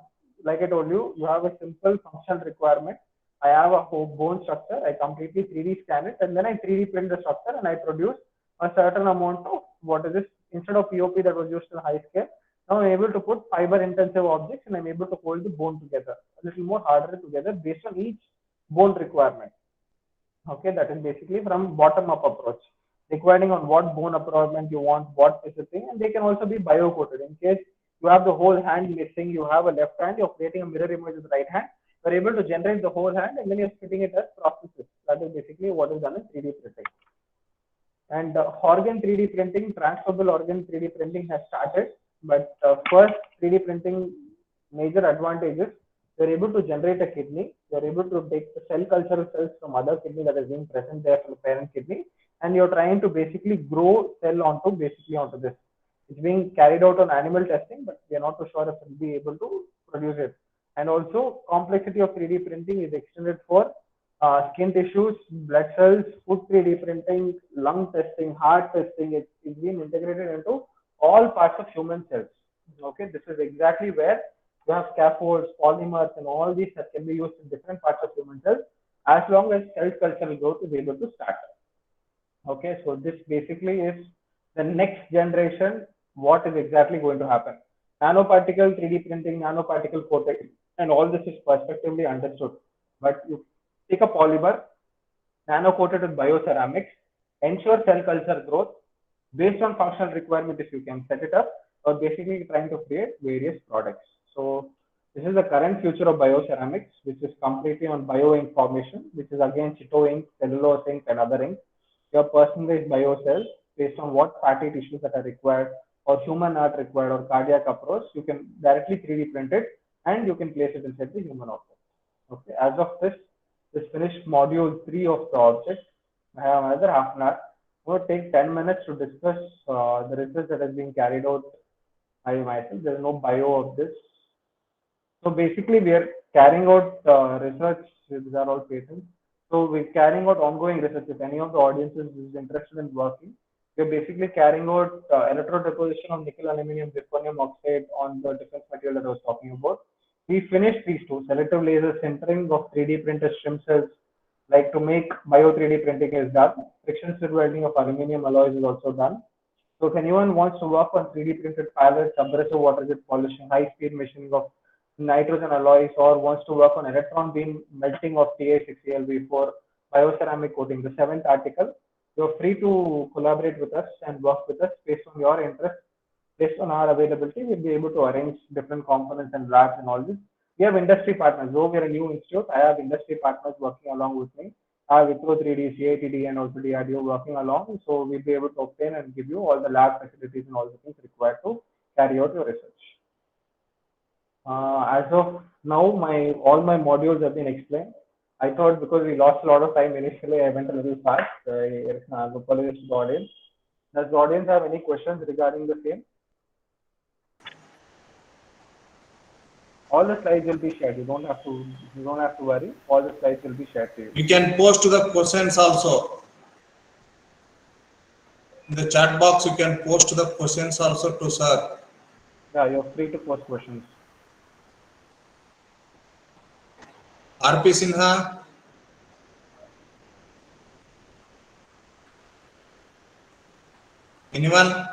like I told you, you have a simple functional requirement. I have a whole bone structure. I completely 3D scan it, and then I 3D print the structure, and I produce a certain amount of what is this? Instead of POP that was used in high scale, now I'm able to put fiber-intensive objects, and I'm able to hold the bone together, a little more harder together based on each bone requirement. Okay, that is basically from bottom-up approach, depending on what bone requirement you want, what is the thing, and they can also be bio-coated. In case you have the whole hand missing, you have a left hand, you're creating a mirror image of the right hand, you're able to generate the whole hand, and then you're splitting it as processes. That is basically what is done in 3D printing. And organ 3D printing, transferable organ 3D printing has started, but first 3D printing major advantages, you're able to generate a kidney, you're able to take the cell culture cells from other kidney that is being present there from the parent kidney, and you're trying to basically grow cell onto this. It's being carried out on animal testing, but we are not too sure if we'll be able to produce it. And also complexity of 3D printing is extended for skin tissues, blood cells, food 3D printing, lung testing, heart testing. It's been integrated into all parts of human cells. Okay, this is exactly where you have scaffolds, polymers, and all these that can be used in different parts of human cells as long as cell cultural growth is able to start. Okay, so this basically is the next generation. What is exactly going to happen? Nanoparticle 3D printing, nanoparticle coating, and all this is prospectively understood. But you take a polymer, nano coated with bioceramics, ensure cell culture growth based on functional requirement if you can set it up, or basically trying to create various products. So this is the current future of bioceramics, which is completely on bioink formation, which is again Chito ink, cellulose ink, and other ink. Your personalized biocells based on what fatty tissues that are required, or human art required, or cardiac approach, you can directly 3D print it and you can place it inside the human object. Okay, as of this finished module 3 of the object. I have another half an hour. I'm going to take 10 minutes to discuss the research that is being carried out by myself. There is no bio of this. So basically, we are carrying out research. These are all patents. So we're carrying out ongoing research. If any of the audiences is interested in working, we're basically carrying out electrode deposition of nickel, aluminum, zirconium oxide on the defense material that I was talking about. We finished these two, selective laser sintering of 3D printed stem cells, like to make bio 3D printing is done. Friction stir welding of aluminum alloys is also done. So if anyone wants to work on 3D printed pallets, abrasive water jet polishing, high speed machining of nitrogen alloys, or wants to work on electron beam melting of Ta6Al for bioceramic coating, the 7th article, you're free to collaborate with us and work with us based on your interest. Based on our availability, we'll be able to arrange different components and labs and all this. We have industry partners. Though we are a new institute, I have industry partners working along with me. I have Wipro 3D, CITD, and also DRDO working along. So we'll be able to obtain and give you all the lab facilities and all the things required to carry out your research. As of now, all my modules have been explained. I thought because we lost a lot of time initially, I went a little fast. Apologies to the audience. Does the audience have any questions regarding the same? All the slides will be shared. You don't have to worry. All the slides will be shared to you. You can post the questions also. In the chat box, you can post the questions also to sir. Yeah, you're free to post questions. RP Sinha. Anyone?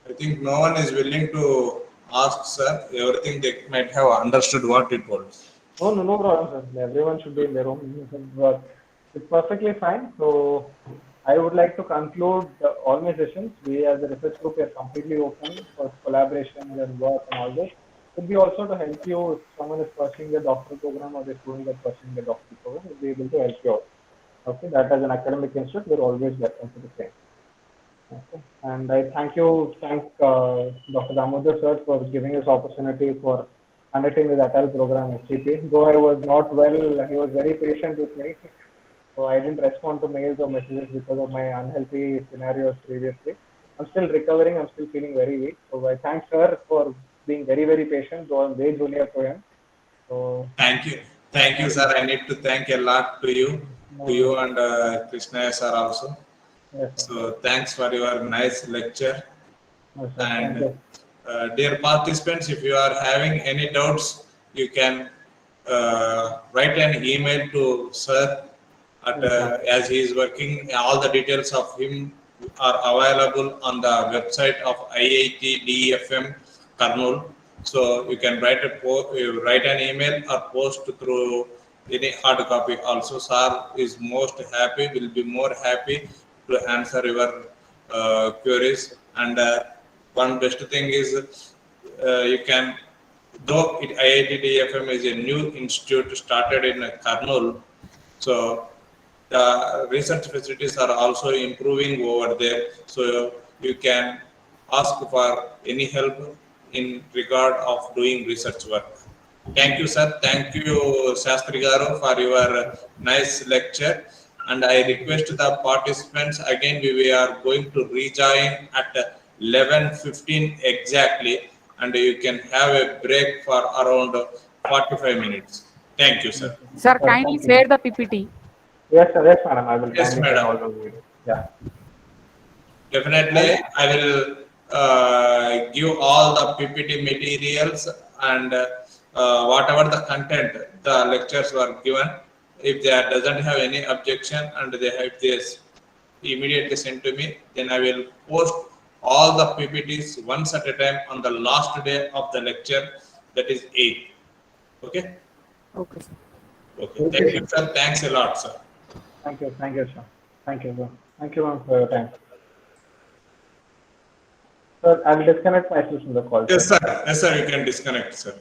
I think no one is willing to ask, sir. Everything they might have understood what it was. No problem, sir. Everyone should be in their own work. It's perfectly fine. So I would like to conclude all my sessions. We as a research group are completely open for collaboration and work and all this. It will be also to help you if someone is pursuing the doctoral program or the student is pursuing the doctoral program, we'll be able to help you out. Okay, that as an academic institute, we're always welcome to the same. Okay. And I thank Dr. Damodar sir for giving us opportunity for conducting this ATAL program STP. Though I was not well, he was very patient with me. So I didn't respond to mails or messages because of my unhealthy scenarios previously. I'm still recovering. I'm still feeling very weak. So I thank sir for being very, very patient, though I'm way junior to him. So thank you, sir. I need to thank a lot to you. to you and Krishna sir also. Yes, sir. So thanks for your nice lecture. Yes, sir. Thank And you. dear participants, if you are having any doubts, you can write an email to sir at, as he is working. All the details of him are available on the website of IIT DFM Karnool. So you can write an email or post through any hard copy. Also, sir is most happy, will be more happy to answer your queries. And one best thing is you can, though IIT DFM is a new institute started in Karnool, so the research facilities are also improving over there. So you can ask for any help in regard of doing research work. Thank you, sir. Thank you, Shastri Garu, for your nice lecture. And I request the participants again. We are going to rejoin at 11:15 exactly, and you can have a break for around 45 minutes. Thank you, sir. Sir, Sir, kindly thank you. share the PPT. Yes, sir. Yes, madam. I will Yes, kindly share madam. all the videos. Yeah. Definitely, I will give all the PPT materials and whatever the content the lectures were given. If there doesn't have any objection and they have this immediately sent to me, then I will post all the PPTs once at a time on the last day of the lecture, that is 8th. Okay. Okay, sir. Okay. Thank you, sir. Thanks a lot, sir. Thank you. Thank you, sir. Thank you, sir. Thank you, ma'am, for your time. Sir, I will disconnect myself from the call. Yes, sir. sir. Yes, sir. You can disconnect, sir.